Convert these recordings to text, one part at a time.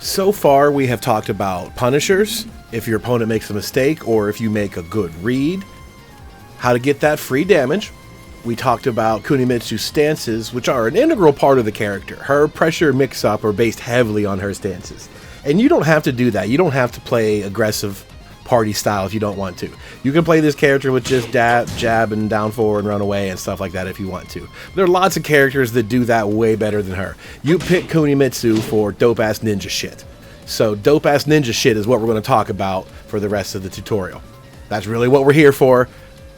So far, we have talked about punishers, if your opponent makes a mistake, or if you make a good read, how to get that free damage. We talked about Kunimitsu stances, which are an integral part of the character. Her pressure mix-up are based heavily on her stances. And you don't have to do that. You don't have to play aggressive party style if you don't want to. You can play this character with just jab and down forward and run away and stuff like that if you want to. There are lots of characters that do that way better than her. You pick Kunimitsu for dope-ass ninja shit. So dope-ass ninja shit is what we're going to talk about for the rest of the tutorial. That's really what we're here for.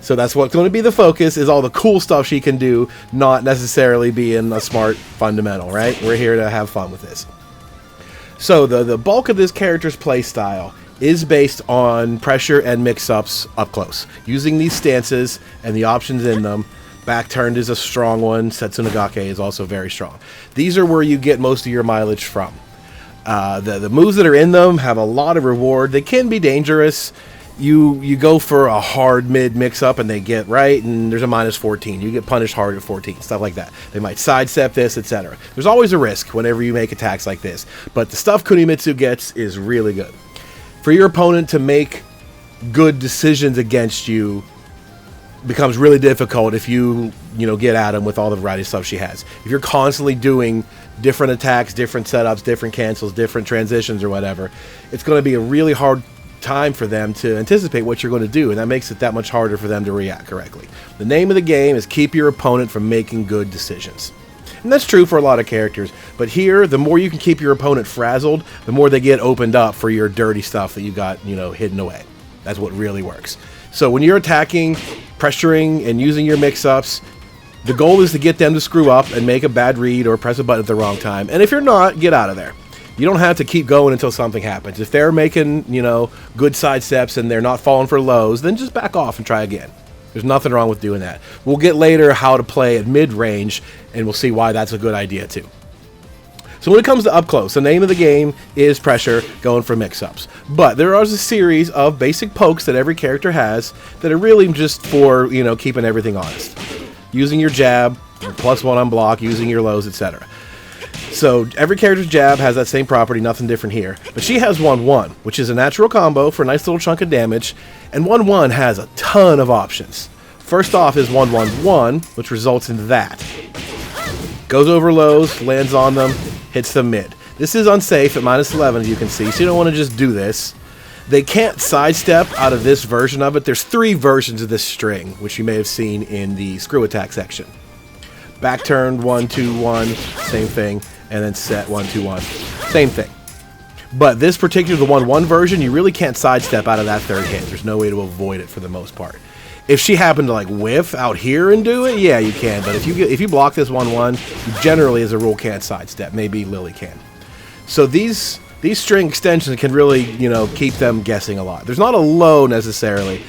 So that's what's going to be the focus, is all the cool stuff she can do, not necessarily being a smart fundamental, right? We're here to have fun with this. So the bulk of this character's play style is based on pressure and mix-ups up close. Using these stances and the options in them. Back turned is a strong one. Setsunagake is also very strong. These are where you get most of your mileage from. The moves that are in them have a lot of reward. They can be dangerous. You go for a hard mid mix-up and they get right, and there's a minus 14. You get punished hard at 14, stuff like that. They might sidestep this, etc. There's always a risk whenever you make attacks like this, but the stuff Kunimitsu gets is really good. For your opponent to make good decisions against you becomes really difficult if you get at them with all the variety of stuff she has. If you're constantly doing different attacks, different setups, different cancels, different transitions or whatever, it's going to be a really hard time for them to anticipate what you're going to do, and that makes it that much harder for them to react correctly. The name of the game is keep your opponent from making good decisions. And that's true for a lot of characters, but here, the more you can keep your opponent frazzled, the more they get opened up for your dirty stuff that you got, hidden away. That's what really works. So when you're attacking, pressuring, and using your mix-ups, the goal is to get them to screw up and make a bad read or press a button at the wrong time. And if you're not, get out of there. You don't have to keep going until something happens. If they're making, good side steps and they're not falling for lows, then just back off and try again. There's nothing wrong with doing that. We'll get later how to play at mid-range, and we'll see why that's a good idea too. So when it comes to up close, the name of the game is pressure, going for mix-ups. But there is a series of basic pokes that every character has that are really just for, keeping everything honest. Using your jab, +1 on block, using your lows, etc. So every character's jab has that same property, nothing different here. But she has 1-1, which is a natural combo for a nice little chunk of damage. And 1-1 has a ton of options. First off is 1-1-1, which results in that. Goes over lows, lands on them, hits them mid. This is unsafe at -11, as you can see, so you don't want to just do this. They can't sidestep out of this version of it. There's 3 versions of this string, which you may have seen in the screw attack section. Back turned, 1-2-1, same thing. And then set 1-2-1, same thing. But this particular, the 1-1 version, you really can't sidestep out of that third hit. There's no way to avoid it for the most part. If she happened to whiff out here and do it, yeah, you can. But if you block this 1-1, you generally, as a rule, can't sidestep. Maybe Lily can. So these string extensions can really, keep them guessing a lot. There's not a low necessarily,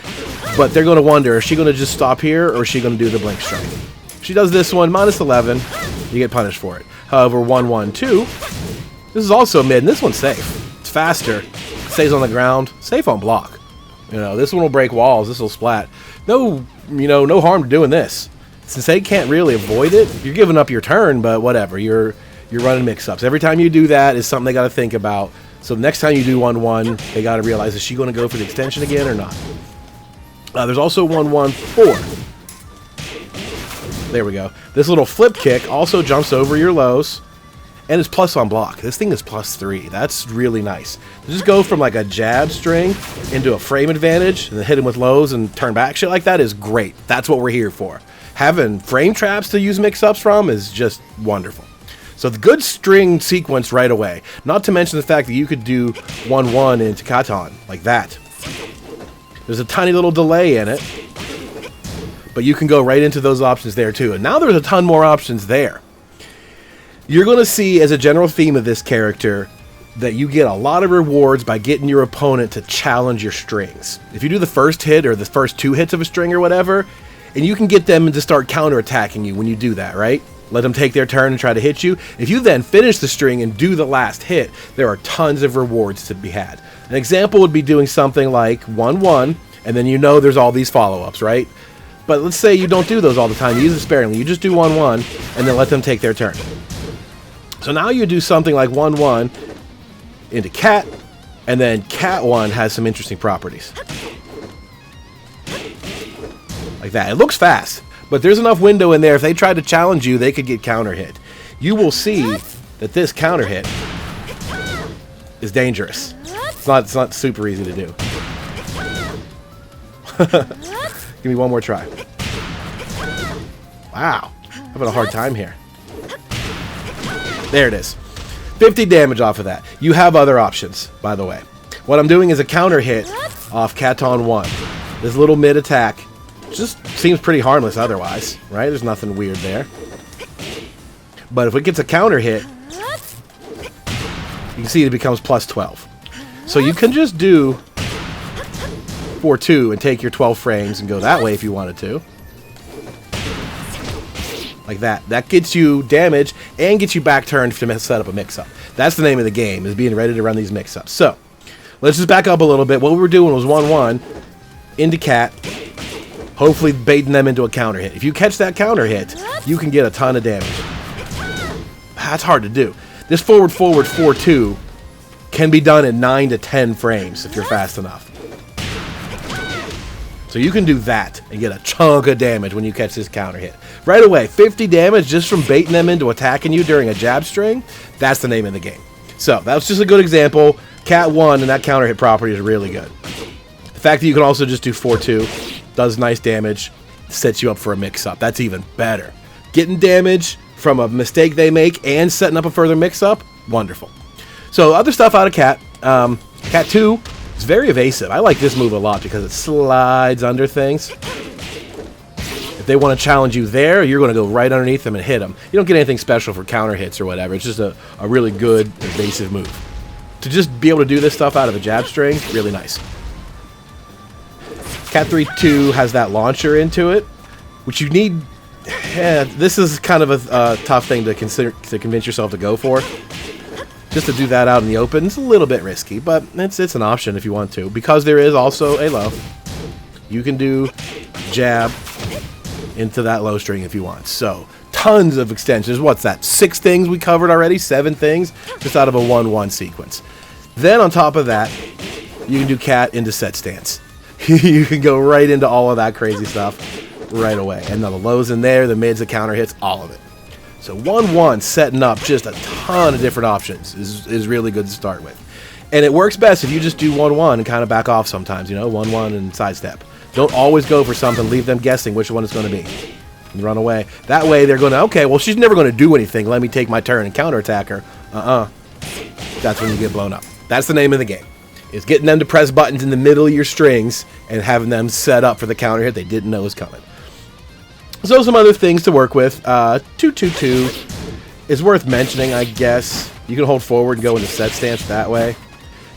but they're going to wonder, is she going to just stop here or is she going to do the blink strike? If she does this one, -11, you get punished for it. However, 1-1-2, this is also mid, and this one's safe. It's faster, stays on the ground, safe on block. This one will break walls, this will splat. No harm to doing this. Since they can't really avoid it, you're giving up your turn, but whatever, you're running mix-ups. Every time you do that is something they got to think about. So next time you do 1-1, they got to realize, is she going to go for the extension again or not? There's also 1-1-4. There we go. This little flip kick also jumps over your lows, and it's plus on block. This thing is +3. That's really nice. To just go from a jab string into a frame advantage, and then hit him with lows and turn back, shit like that is great. That's what we're here for. Having frame traps to use mix-ups from is just wonderful. So the good string sequence right away. Not to mention the fact that you could do 1-1 into Katan, like that. There's a tiny little delay in it, but you can go right into those options there too. And now there's a ton more options there. You're going to see as a general theme of this character that you get a lot of rewards by getting your opponent to challenge your strings. If you do the first hit or the first 2 hits of a string or whatever, and you can get them to start counterattacking you when you do that, right? Let them take their turn and try to hit you. If you then finish the string and do the last hit, there are tons of rewards to be had. An example would be doing something like 1-1, and then there's all these follow-ups, right? But let's say you don't do those all the time. You use them sparingly. You just do 1-1 and then let them take their turn. So now you do something like 1-1 into cat, and then cat 1 has some interesting properties. Like that. It looks fast, but there's enough window in there. If they tried to challenge you, they could get counter hit. You will see that this counter hit is dangerous. It's not super easy to do. Give me one more try. Wow. I'm having a hard time here. There it is. 50 damage off of that. You have other options, by the way. What I'm doing is a counter hit off Katon 1. This little mid attack just seems pretty harmless otherwise, right? There's nothing weird there. But if it gets a counter hit, you can see it becomes plus 12. So you can just do 4-2 and take your 12 frames and go that way if you wanted to. Like that. That gets you damage and gets you back turned to set up a mix-up. That's the name of the game, is being ready to run these mix-ups. So, let's just back up a little bit. What we were doing was 1-1 into cat, hopefully baiting them into a counter hit. If you catch that counter hit, you can get a ton of damage. That's hard to do. This forward 4-2 can be done in 9 to 10 frames if you're fast enough. So you can do that and get a chunk of damage when you catch this counter hit. Right away, 50 damage just from baiting them into attacking you during a jab string. That's the name of the game. So that was just a good example. Cat 1 and that counter hit property is really good. The fact that you can also just do 4-2 does nice damage, sets you up for a mix-up. That's even better. Getting damage from a mistake they make and setting up a further mix-up, wonderful. So other stuff out of cat. Cat 2 is very evasive. I like this move a lot because it slides under things. If they want to challenge you there, you're going to go right underneath them and hit them. You don't get anything special for counter hits or whatever. It's just a really good evasive move. To just be able to do this stuff out of a jab string, really nice. Cat 3-2 has that launcher into it, which you need. Yeah, this is kind of a tough thing to convince yourself to go for. Just to do that out in the open, it's a little bit risky, but it's an option if you want to. Because there is also a low, you can do jab into that low string if you want. So, tons of extensions. What's that? 6 things we covered already? 7 things? Just out of a 1-1 sequence. Then on top of that, you can do cat into set stance. You can go right into all of that crazy stuff right away. And then the lows in there, the mids, the counter hits, all of it. So 1-1 setting up just a ton of different options is really good to start with. And it works best if you just do 1-1 and kind of back off sometimes, you know, 1-1 and sidestep. Don't always go for something, leave them guessing which one it's going to be. And run away. That way they're going to, okay, well, she's never going to do anything. Let me take my turn and counterattack her. That's when you get blown up. That's the name of the game. Is getting them to press buttons in the middle of your strings and having them set up for the counter hit they didn't know was coming. So some other things to work with. 2-2-2 is worth mentioning, I guess. You can hold forward and go into set stance that way.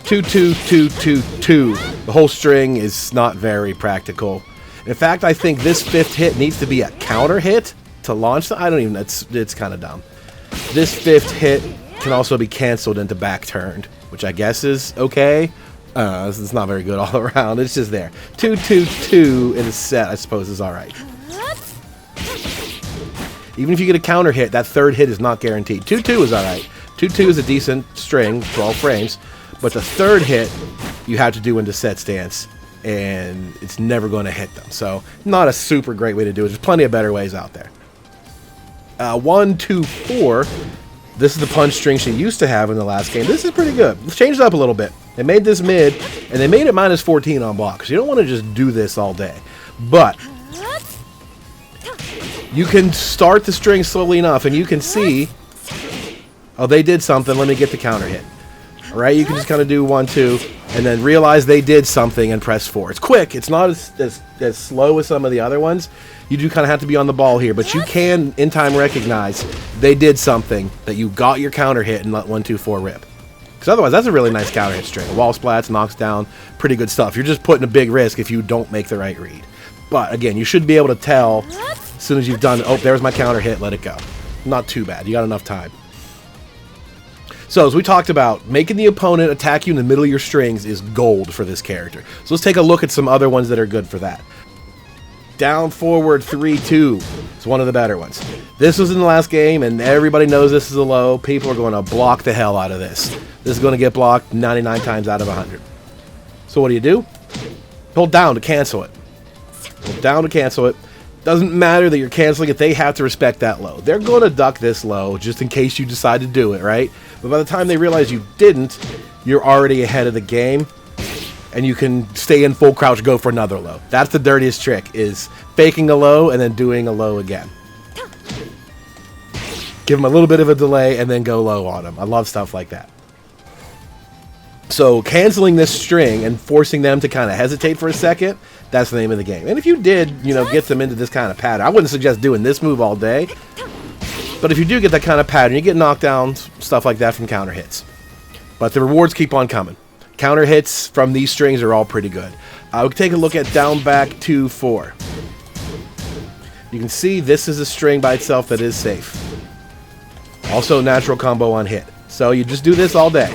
2-2-2-2-2. The whole string is not very practical. In fact, I think this 5th hit needs to be a counter hit to launch. I don't even. It's kind of dumb. This 5th hit can also be canceled into back turned, which I guess is okay. It's not very good all around. It's just there. 2-2-2 in a set, I suppose, is all right. Even if you get a counter hit, that 3rd hit is not guaranteed. 2-2 is all right. 2-2 is a decent string, 12 frames. But the 3rd hit, you have to do into set stance, and it's never going to hit them. So, not a super great way to do it. There's plenty of better ways out there. 1-2-4. This is the punch string she used to have in the last game. This is pretty good. Let's change it up a little bit. They made this mid, and they made it -14 on block. So you don't want to just do this all day. But you can start the string slowly enough, and you can see, oh, they did something. Let me get the counter hit. All right, you can just kind of do 1-2, and then realize they did something and press 4. It's quick. It's not as slow as some of the other ones. You do kind of have to be on the ball here, but you can, in time, recognize they did something, that you got your counter hit and let 1-2-4 rip. Because otherwise, that's a really nice counter hit string. Wall splats, knocks down, pretty good stuff. You're just putting a big risk if you don't make the right read. But, again, you should be able to tell as soon as you've done, oh, there's my counter hit, let it go. Not too bad. You got enough time. So, as we talked about, making the opponent attack you in the middle of your strings is gold for this character. So let's take a look at some other ones that are good for that. Down, forward, 3-2. It's one of the better ones. This was in the last game, and everybody knows this is a low. People are going to block the hell out of this. This is going to get blocked 99 times out of 100. So what do? Hold down to cancel it. Hold down to cancel it. Doesn't matter that you're canceling it. They have to respect that low. They're going to duck this low just in case you decide to do it, right? But by the time they realize you didn't, you're already ahead of the game. And you can stay in full crouch, go for another low. That's the dirtiest trick, is faking a low and then doing a low again. Give them a little bit of a delay and then go low on them. I love stuff like that. So canceling this string and forcing them to kind of hesitate for a second, that's the name of the game. And if you did, you know, get them into this kind of pattern, I wouldn't suggest doing this move all day. But if you do get that kind of pattern, you get knocked down, stuff like that from counter hits. But the rewards keep on coming. Counter hits from these strings are all pretty good. We'll take a look at down, back, 2-4. You can see this is a string by itself that is safe. Also natural combo on hit. So you just do this all day.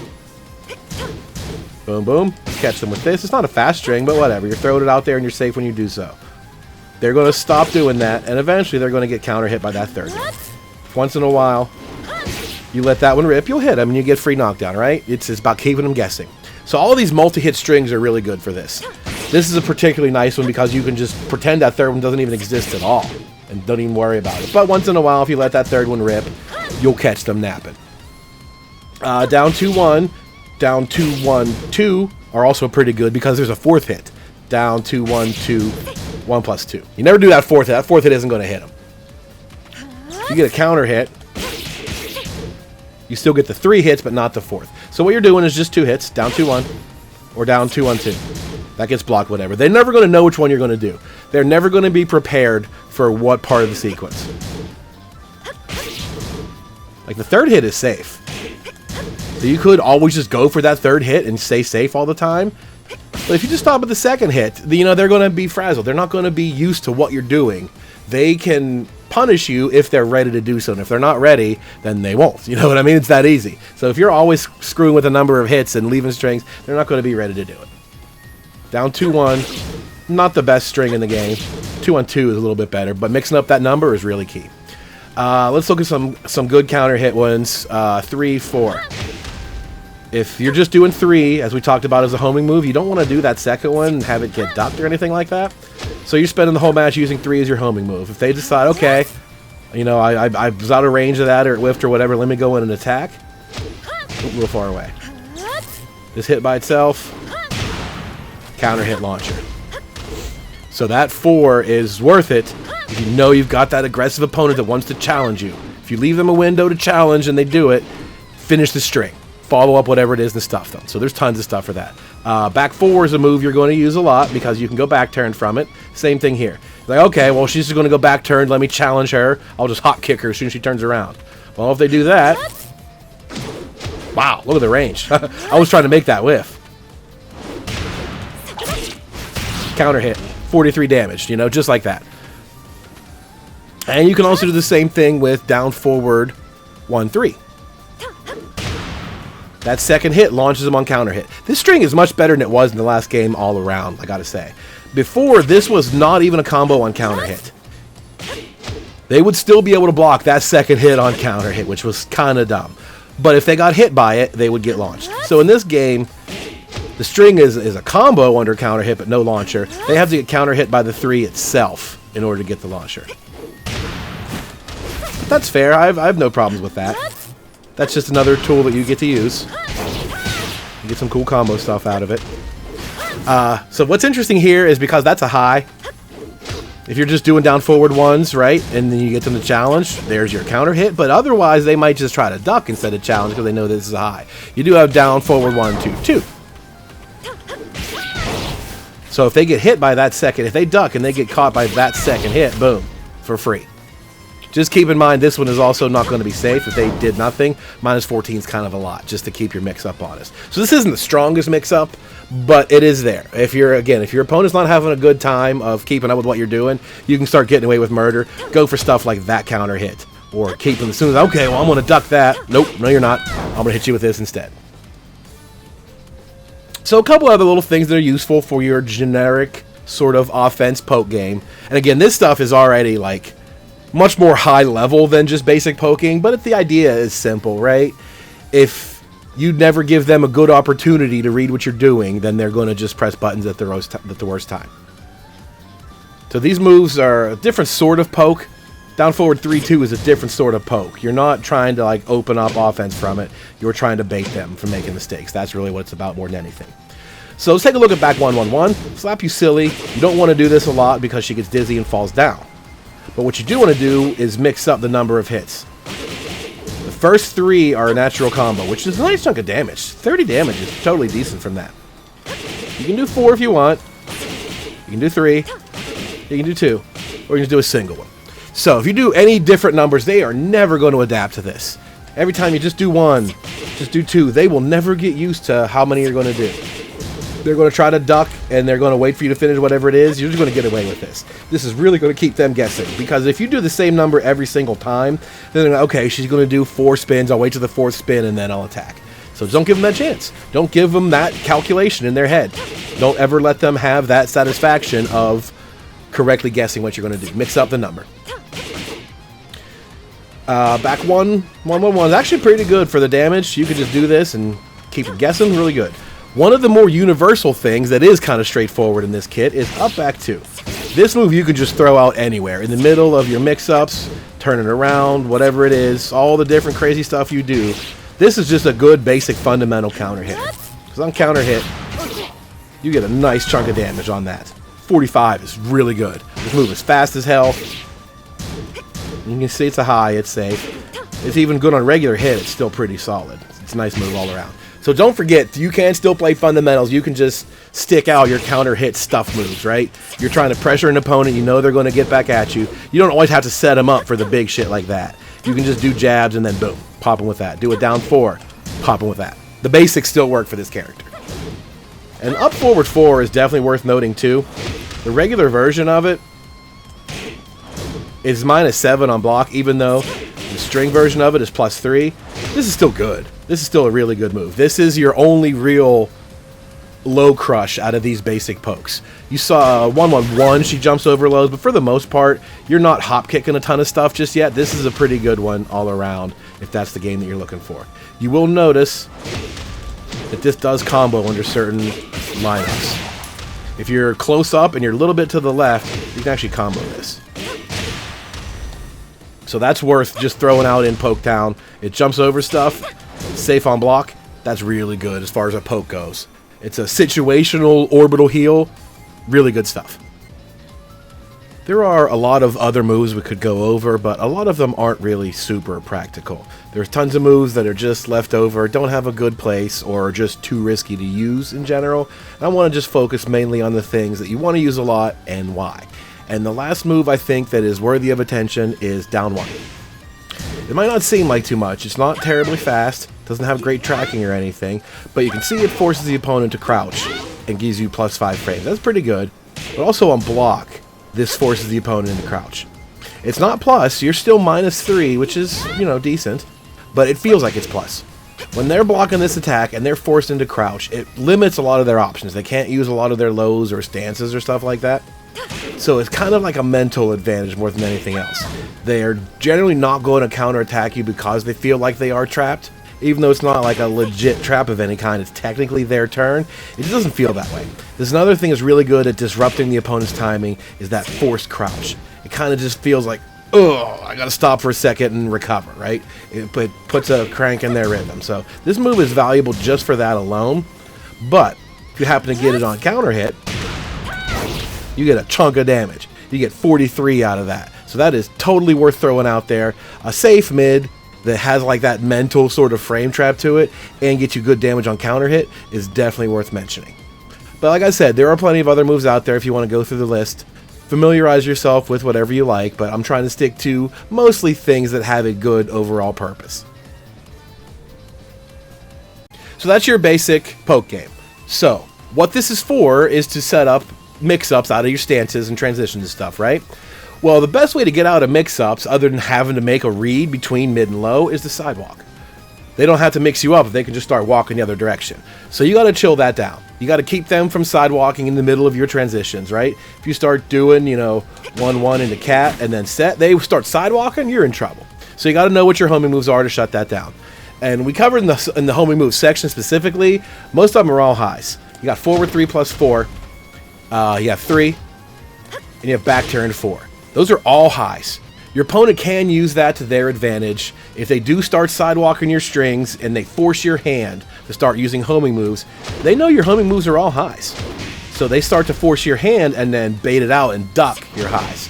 Boom, boom. Catch them with this. It's not a fast string, but whatever. You're throwing it out there and you're safe when you do so. They're going to stop doing that, and eventually they're going to get counter hit by that third one. Once in a while, you let that one rip, you'll hit them and you get free knockdown, right? It's about keeping them guessing. So all of these multi-hit strings are really good for this. This is a particularly nice one because you can just pretend that third one doesn't even exist at all and don't even worry about it. But once in a while, if you let that third one rip, you'll catch them napping. Down 2-1, down 2-1-2 are also pretty good because there's a fourth hit. Down 2-1-2, 1+2. You never do that fourth hit. That fourth hit isn't going to hit them. You get a counter hit. You still get the 3 hits, but not the fourth. So what you're doing is just 2 hits, down 2-1, or down 2-1-2. That gets blocked, whatever. They're never going to know which one you're going to do. They're never going to be prepared for what part of the sequence. Like, the third hit is safe. So you could always just go for that third hit and stay safe all the time. But if you just stop at the second hit, you know, they're going to be frazzled. They're not going to be used to what you're doing. They can punish you if they're ready to do so. And if they're not ready, then they won't. You know what I mean? It's that easy. So if you're always screwing with a number of hits and leaving strings, they're not going to be ready to do it. Down 2-1, not the best string in the game. 2-1-2 is a little bit better, but mixing up that number is really key. Let's look at some good counter hit ones. 3-4. If you're just doing 3, as we talked about as a homing move, you don't want to do that second one and have it get ducked or anything like that. So you're spending the whole match using 3 as your homing move. If they decide, okay, you know, I was out of range of that or it whiffed or whatever, let me go in and attack. A little far away. This hit by itself, counter hit launcher. So that 4 is worth it if you know you've got that aggressive opponent that wants to challenge you. If you leave them a window to challenge and they do it, finish the string. Follow up whatever it is and stuff them. So there's tons of stuff for that. Back 4 is a move you're going to use a lot because you can go back turn from it. Same thing here. Like, okay, well, she's just going to go back turn. Let me challenge her. I'll just hot kick her as soon as she turns around. Well, if they do that... Wow, look at the range. I was trying to make that whiff. Counter hit. 43 damage, you know, just like that. And you can also do the same thing with down forward 1-3. That second hit launches them on counter hit. This string is much better than it was in the last game all around, I gotta say. Before, this was not even a combo on counter hit. They would still be able to block that second hit on counter hit, which was kind of dumb. But if they got hit by it, they would get launched. So in this game, the string is a combo under counter hit, but no launcher. They have to get counter hit by the 3 itself in order to get the launcher. But that's fair. I have no problems with that. That's just another tool that you get to use. You get some cool combo stuff out of it. So what's interesting here is because that's a high. If you're just doing down forward 1s, right, and then you get them to challenge, there's your counter hit. But otherwise, they might just try to duck instead of challenge because they know this is a high. You do have down forward 1-2-2. So if they get hit by that second, if they duck and they get caught by that second hit, boom, for free. Just keep in mind, this one is also not going to be safe if they did nothing. -14 is kind of a lot, just to keep your mix-up honest. So this isn't the strongest mix-up, but it is there. If your opponent's not having a good time of keeping up with what you're doing, you can start getting away with murder. Go for stuff like that counter hit. Or keep them as soon as, okay, well, I'm going to duck that. Nope, no, you're not. I'm going to hit you with this instead. So a couple other little things that are useful for your generic sort of offense poke game. And again, this stuff is already like much more high level than just basic poking, but the idea is simple, right? If you never give them a good opportunity to read what you're doing, then they're going to just press buttons at the worst time. So these moves are a different sort of poke. Down forward 3-2 is a different sort of poke. You're not trying to like open up offense from it. You're trying to bait them from making mistakes. That's really what it's about more than anything. So let's take a look at back 1-1-1. Slap you silly. You don't want to do this a lot because she gets dizzy and falls down. But what you do want to do is mix up the number of hits. The first 3 are a natural combo, which is a nice chunk of damage. 30 damage is totally decent from that. You can do 4 if you want. You can do 3. You can do 2. Or you can just do a single one. So if you do any different numbers, they are never going to adapt to this. Every time you just do 1, just do 2, they will never get used to how many you're going to do. They're going to try to duck, and they're going to wait for you to finish whatever it is. You're just going to get away with this. This is really going to keep them guessing, because if you do the same number every single time, then they're like, okay, she's going to do 4 spins. I'll wait till the 4th spin, and then I'll attack. So don't give them that chance. Don't give them that calculation in their head. Don't ever let them have that satisfaction of correctly guessing what you're going to do. Mix up the number. Back 1-1-1 is actually pretty good for the damage. You can just do this and keep it guessing. Really good. One of the more universal things that is kind of straightforward in this kit is up back 2. This move you can just throw out anywhere. In the middle of your mix-ups, turn it around, whatever it is, all the different crazy stuff you do. This is just a good basic fundamental counter hit. Because on counter hit, you get a nice chunk of damage on that. 45 is really good. This move is fast as hell. You can see it's a high, it's safe. It's even good on regular hit, it's still pretty solid. It's a nice move all around. So don't forget, you can still play fundamentals. You can just stick out your counter hit stuff moves, right? You're trying to pressure an opponent. You know they're going to get back at you. You don't always have to set them up for the big shit like that. You can just do jabs and then boom, pop them with that. Do it down 4, pop them with that. The basics still work for this character. And up forward 4 is definitely worth noting too. The regular version of it is -7 on block, even though the string version of it is +3. This is still good. This is still a really good move. This is your only real low crush out of these basic pokes. You saw 1-1-1, she jumps over lows, but for the most part, you're not hop kicking a ton of stuff just yet. This is a pretty good one all around, if that's the game that you're looking for. You will notice that this does combo under certain lineups. If you're close up and you're a little bit to the left, you can actually combo this. So that's worth just throwing out in Poke Town. It jumps over stuff, safe on block. That's really good as far as a poke goes. It's a situational orbital heal. Really good stuff. There are a lot of other moves we could go over, but a lot of them aren't really super practical. There's tons of moves that are just left over, don't have a good place, or are just too risky to use in general. And I want to just focus mainly on the things that you want to use a lot and why. And the last move I think that is worthy of attention is down 1. It might not seem like too much. It's not terribly fast, doesn't have great tracking or anything, but you can see it forces the opponent to crouch and gives you +5 frames. That's pretty good. But also on block, this forces the opponent into crouch. It's not plus, you're still -3, which is, you know, decent, but it feels like it's plus. When they're blocking this attack and they're forced into crouch, it limits a lot of their options. They can't use a lot of their lows or stances or stuff like that. So it's kind of like a mental advantage more than anything else. They're generally not going to counterattack you because they feel like they are trapped. Even though it's not like a legit trap of any kind, it's technically their turn. It just doesn't feel that way. There's another thing that's really good at disrupting the opponent's timing is that forced crouch. It kind of just feels like, oh, I gotta stop for a second and recover, right? It puts a crank in their rhythm. So this move is valuable just for that alone. But if you happen to get it on counter hit, you get a chunk of damage. You get 43 out of that. So that is totally worth throwing out there. A safe mid that has like that mental sort of frame trap to it and gets you good damage on counter hit is definitely worth mentioning. But like I said, there are plenty of other moves out there if you want to go through the list. Familiarize yourself with whatever you like, but I'm trying to stick to mostly things that have a good overall purpose. So that's your basic poke game. So what this is for is to set up mix-ups out of your stances and transitions and stuff, right? Well, the best way to get out of mix-ups, other than having to make a read between mid and low, is the sidewalk. They don't have to mix you up, they can just start walking the other direction. So you got to chill that down. You got to keep them from sidewalking in the middle of your transitions, right? If you start doing, 1-1 into cat and then set, they start sidewalking, you're in trouble. So you got to know what your homing moves are to shut that down. And we covered in the homing moves section specifically, most of them are all highs. You got forward 3 plus 4, you have 3, and you have back turn 4. Those are all highs. Your opponent can use that to their advantage. If they do start sidewalking your strings and they force your hand to start using homing moves, they know your homing moves are all highs. So they start to force your hand and then bait it out and duck your highs.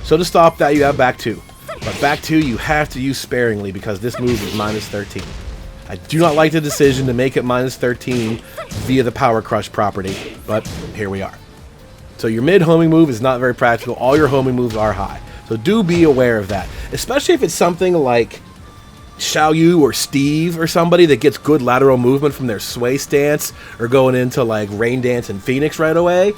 So to stop that, you have back 2. But back 2 you have to use sparingly because this move is minus 13. I do not like the decision to make it minus 13 via the Power Crush property, but here we are. So your mid homing move is not very practical. All your homing moves are high. So do be aware of that, especially if it's something like Xiaoyu or Steve or somebody that gets good lateral movement from their sway stance or going into like Rain Dance and Phoenix right away.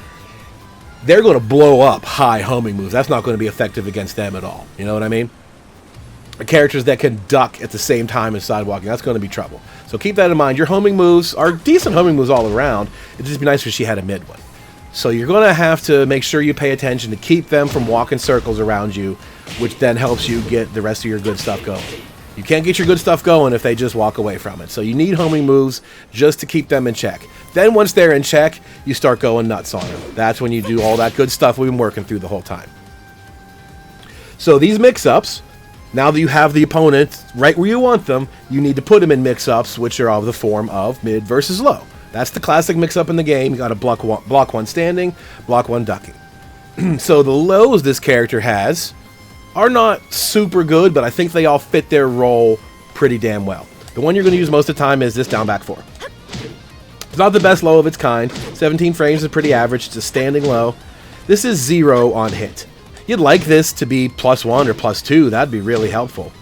They're going to blow up high homing moves. That's not going to be effective against them at all. You know what I mean? The characters that can duck at the same time as sidewalking, that's going to be trouble. So keep that in mind. Your homing moves are decent homing moves all around. It'd just be nice if she had a mid one. So you're going to have to make sure you pay attention to keep them from walking circles around you, which then helps you get the rest of your good stuff going. You can't get your good stuff going if they just walk away from it. So you need homing moves just to keep them in check. Then once they're in check, you start going nuts on them. That's when you do all that good stuff we've been working through the whole time. So these mix-ups, now that you have the opponent right where you want them, you need to put them in mix-ups, which are of the form of mid versus low. That's the classic mix-up in the game. You got to block one standing, block one ducking. So the lows this character has are not super good, but I think they all fit their role pretty damn well. The one you're going to use most of the time is this down back 4. It's not the best low of its kind. 17 frames is pretty average. It's a standing low. This is 0 on hit. You'd like this to be +1 or +2. That'd be really helpful.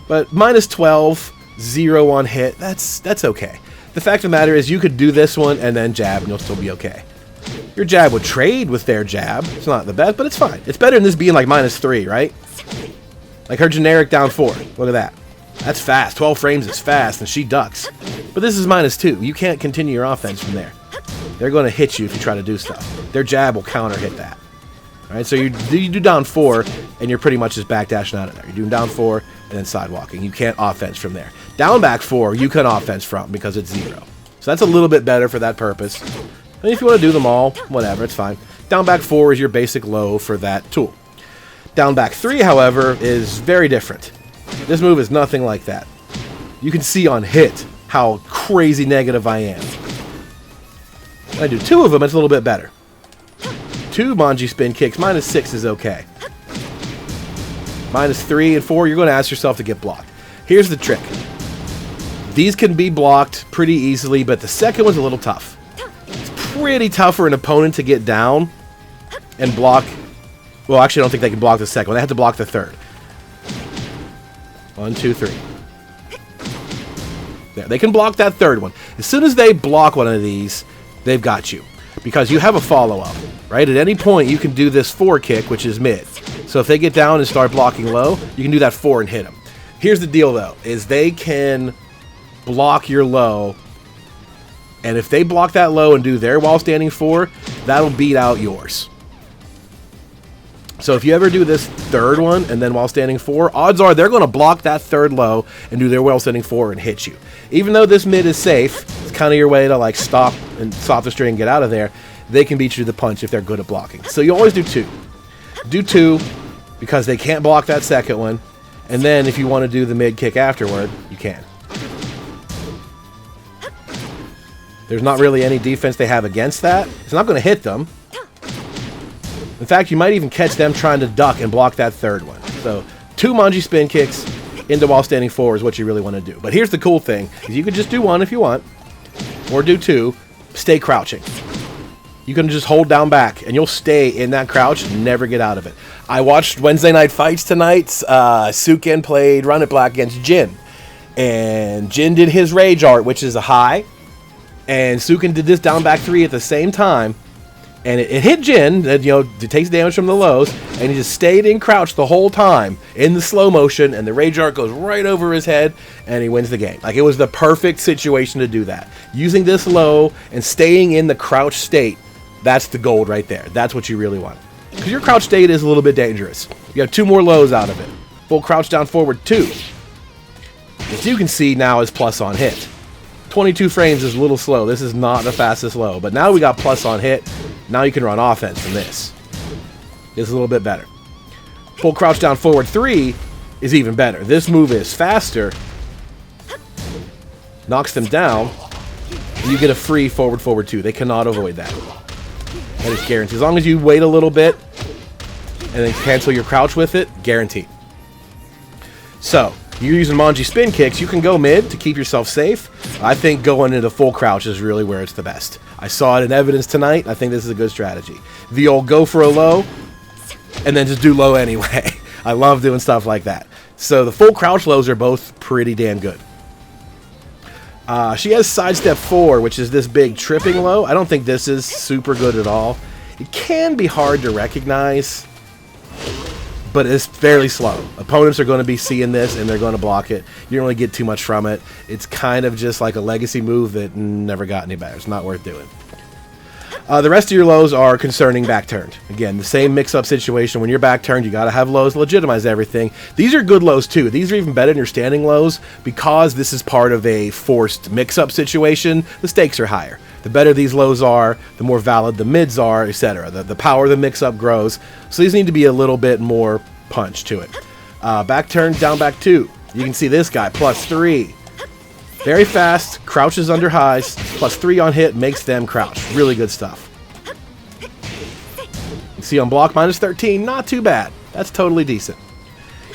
But minus 12, 0 on hit, that's okay. The fact of the matter is you could do this one and then jab and you'll still be okay. Your jab would trade with their jab. It's not the best, but it's fine. It's better than this being like -3, right? Like her generic down 4. Look at that. That's fast. 12 frames is fast and she ducks. But this is -2. You can't continue your offense from there. They're going to hit you if you try to do stuff. Their jab will counter hit that. Alright, so you do down 4 and you're pretty much just backdashing out of there. You're doing down 4 and then sidewalking. You can't offense from there. Down back 4 you can offense from because it's 0. So that's a little bit better for that purpose. And if you want to do them all, whatever, it's fine. Down back 4 is your basic low for that tool. Down back 3, however, is very different. This move is nothing like that. You can see on hit how crazy negative I am. When I do 2 of them, it's a little bit better. 2 manji spin kicks, -6 is okay. -3 and 4, you're going to ask yourself to get blocked. Here's the trick. These can be blocked pretty easily, but the second one's a little tough. It's pretty tough for an opponent to get down and block. Well, actually, I don't think they can block the second one. They have to block the third. 1, 2, 3. There, they can block that third one. As soon as they block one of these, they've got you. Because you have a follow-up, right? At any point, you can do this 4 kick, which is mid. So if they get down and start blocking low, you can do that 4 and hit them. Here's the deal, though, is they can block your low, and if they block that low and do their while standing 4, that'll beat out yours. So if you ever do this third one and then while standing 4, odds are they're going to block that third low and do their while standing 4 and hit you. Even though this mid is safe, it's kind of your way to like stop the string and get out of there. They can beat you to the punch if they're good at blocking. So you always do 2. Do 2 because they can't block that second one. And then if you want to do the mid kick afterward, you can. There's not really any defense they have against that. It's not going to hit them. In fact, you might even catch them trying to duck and block that third one. So 2 manji spin kicks into while standing 4 is what you really want to do. But here's the cool thing. Is you can just do 1 if you want. Or do 2. Stay crouching. You can just hold down back and you'll stay in that crouch and never get out of it. I watched Wednesday Night Fights tonight. Suken played Run It Black against Jin. And Jin did his Rage Art, which is a high. And Suken did this down back 3 at the same time. And it hit Jin, that, you know, it takes damage from the lows, and he just stayed in crouch the whole time in the slow motion, and the rage art goes right over his head, and he wins the game. Like, it was the perfect situation to do that. Using this low and staying in the crouch state, that's the gold right there. That's what you really want. Because your crouch state is a little bit dangerous. You have 2 more lows out of it. Full crouch down forward 2. As you can see now is plus on hit. 22 frames is a little slow. This is not the fastest low, but now we got plus on hit. Now you can run offense from this. It's a little bit better. Full crouch down forward 3 is even better. This move is faster. Knocks them down. And you get a free forward 2. They cannot avoid that. That is guaranteed. As long as you wait a little bit and then cancel your crouch with it, guaranteed. So, you're using Manji spin kicks, you can go mid to keep yourself safe. I think going into full crouch is really where it's the best. I saw it in evidence tonight. I think this is a good strategy. The old go for a low, and then just do low anyway. I love doing stuff like that. So the full crouch lows are both pretty damn good. She has sidestep 4, which is this big tripping low. I don't think this is super good at all. It can be hard to recognize, but it's fairly slow. Opponents are going to be seeing this, and they're going to block it. You don't really get too much from it. It's kind of just like a legacy move that never got any better. It's not worth doing. The rest of your lows are concerning back turned. Again, the same mix-up situation. When you're back turned, you got to have lows to legitimize everything. These are good lows, too. These are even better than your standing lows because this is part of a forced mix-up situation. The stakes are higher. The better these lows are, the more valid the mids are, etc. The power of the mix-up grows. So these need to be a little bit more punch to it. Back turn, down back 2. You can see this guy, plus 3. Very fast, crouches under highs, plus 3 on hit, makes them crouch. Really good stuff. You see on block, minus 13, not too bad. That's totally decent.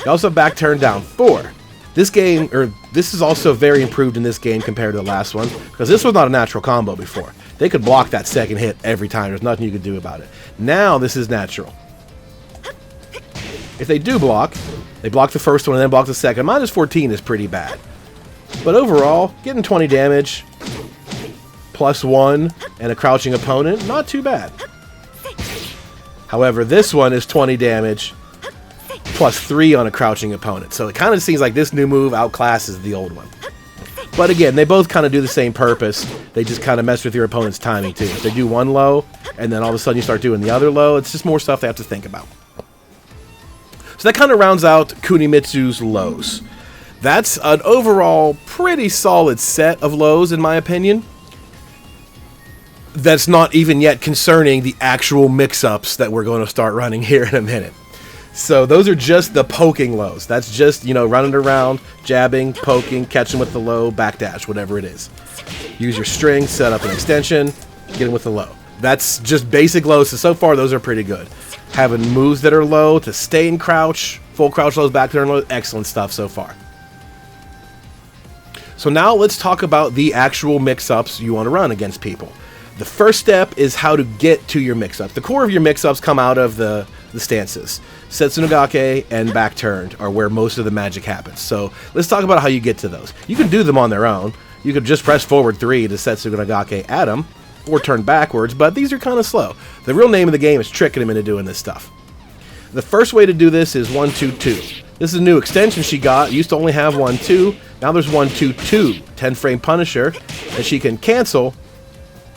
You also have back turn, down 4. This game, or this is also very improved in this game compared to the last one, because this was not a natural combo before. They could block that second hit every time. There's nothing you could do about it. Now this is natural. If they do block, they block the first one and then block the second. Minus 14 is pretty bad. But overall, getting 20 damage, plus 1, and a crouching opponent, not too bad. However, this one is 20 damage, plus 3 on a crouching opponent. So it kind of seems like this new move outclasses the old one. But again, they both kind of do the same purpose. They just kind of mess with your opponent's timing too. If they do one low, and then all of a sudden you start doing the other low, it's just more stuff they have to think about. So that kind of rounds out Kunimitsu's lows. That's an overall pretty solid set of lows, in my opinion. That's not even yet concerning the actual mix-ups that we're going to start running here in a minute. So those are just the poking lows. That's just, you know, running around, jabbing, poking, catching with the low, backdash, whatever it is. Use your string, set up an extension, get in with the low. That's just basic lows. So far, those are pretty good. Having moves that are low to stay in crouch, full crouch lows, back turn lows, excellent stuff so far. So now let's talk about the actual mix-ups you want to run against people. The first step is how to get to your mix-ups. The core of your mix-ups come out of the stances. Setsunogake and back turned are where most of the magic happens. So let's talk about how you get to those. You can do them on their own. You could just press forward 3 to Setsunogake at them, or turn backwards, but these are kind of slow. The real name of the game is tricking them into doing this stuff. The first way to do this is 1-2-2. This is a new extension she got. Used to only have 1-2. Now there's 1-2-2, 10-frame Punisher, that she can cancel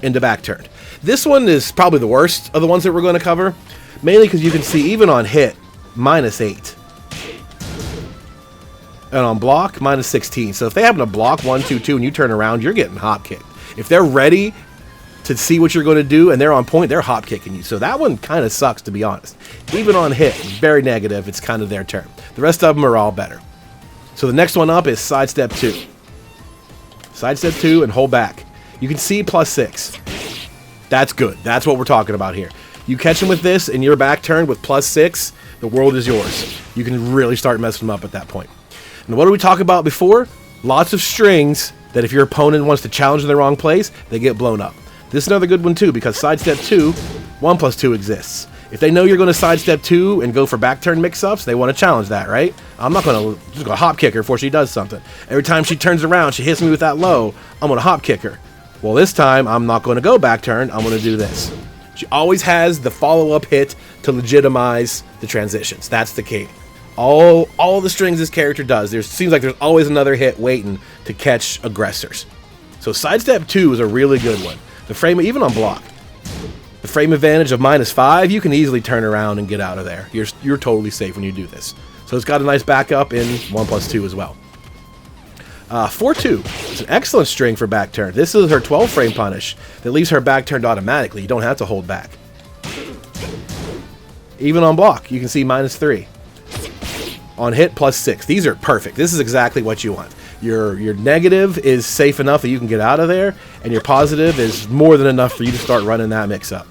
into back turned. This one is probably the worst of the ones that we're going to cover, mainly because you can see even on hit, minus 8. And on block, minus 16. So if they happen to block 1-2-2 and you turn around, you're getting hop kicked. If they're ready to see what you're going to do and they're on point, they're hop kicking you. So that one kind of sucks, to be honest. Even on hit, very negative. It's kind of their turn. The rest of them are all better. So the next one up is sidestep 2. Sidestep 2 and hold back. You can see plus 6. That's good. That's what we're talking about here. You catch them with this and you're back turned with plus 6, the world is yours. You can really start messing them up at that point. And what did we talk about before? Lots of strings that if your opponent wants to challenge in the wrong place, they get blown up. This is another good one too, because sidestep 2, 1+2 exists. If they know you're going to sidestep 2 and go for back turn mix-ups, they want to challenge that, right? I'm not going to just go hop kick her before she does something. Every time she turns around, she hits me with that low, I'm going to hop kick her. Well, this time, I'm not going to go back turn, I'm going to do this. She always has the follow-up hit to legitimize the transitions. That's the key. All the strings this character does, seems like there's always another hit waiting to catch aggressors. So sidestep 2 is a really good one. The frame, even on block, the frame advantage of -5, you can easily turn around and get out of there. You're totally safe when you do this. So it's got a nice backup in 1+2 as well. 4-2 is an excellent string for back turn. This is her 12 frame punish that leaves her back turned automatically. You don't have to hold back. Even on block, you can see -3. On hit, +6. These are perfect. This is exactly what you want. Your negative is safe enough that you can get out of there, and your positive is more than enough for you to start running that mix-up.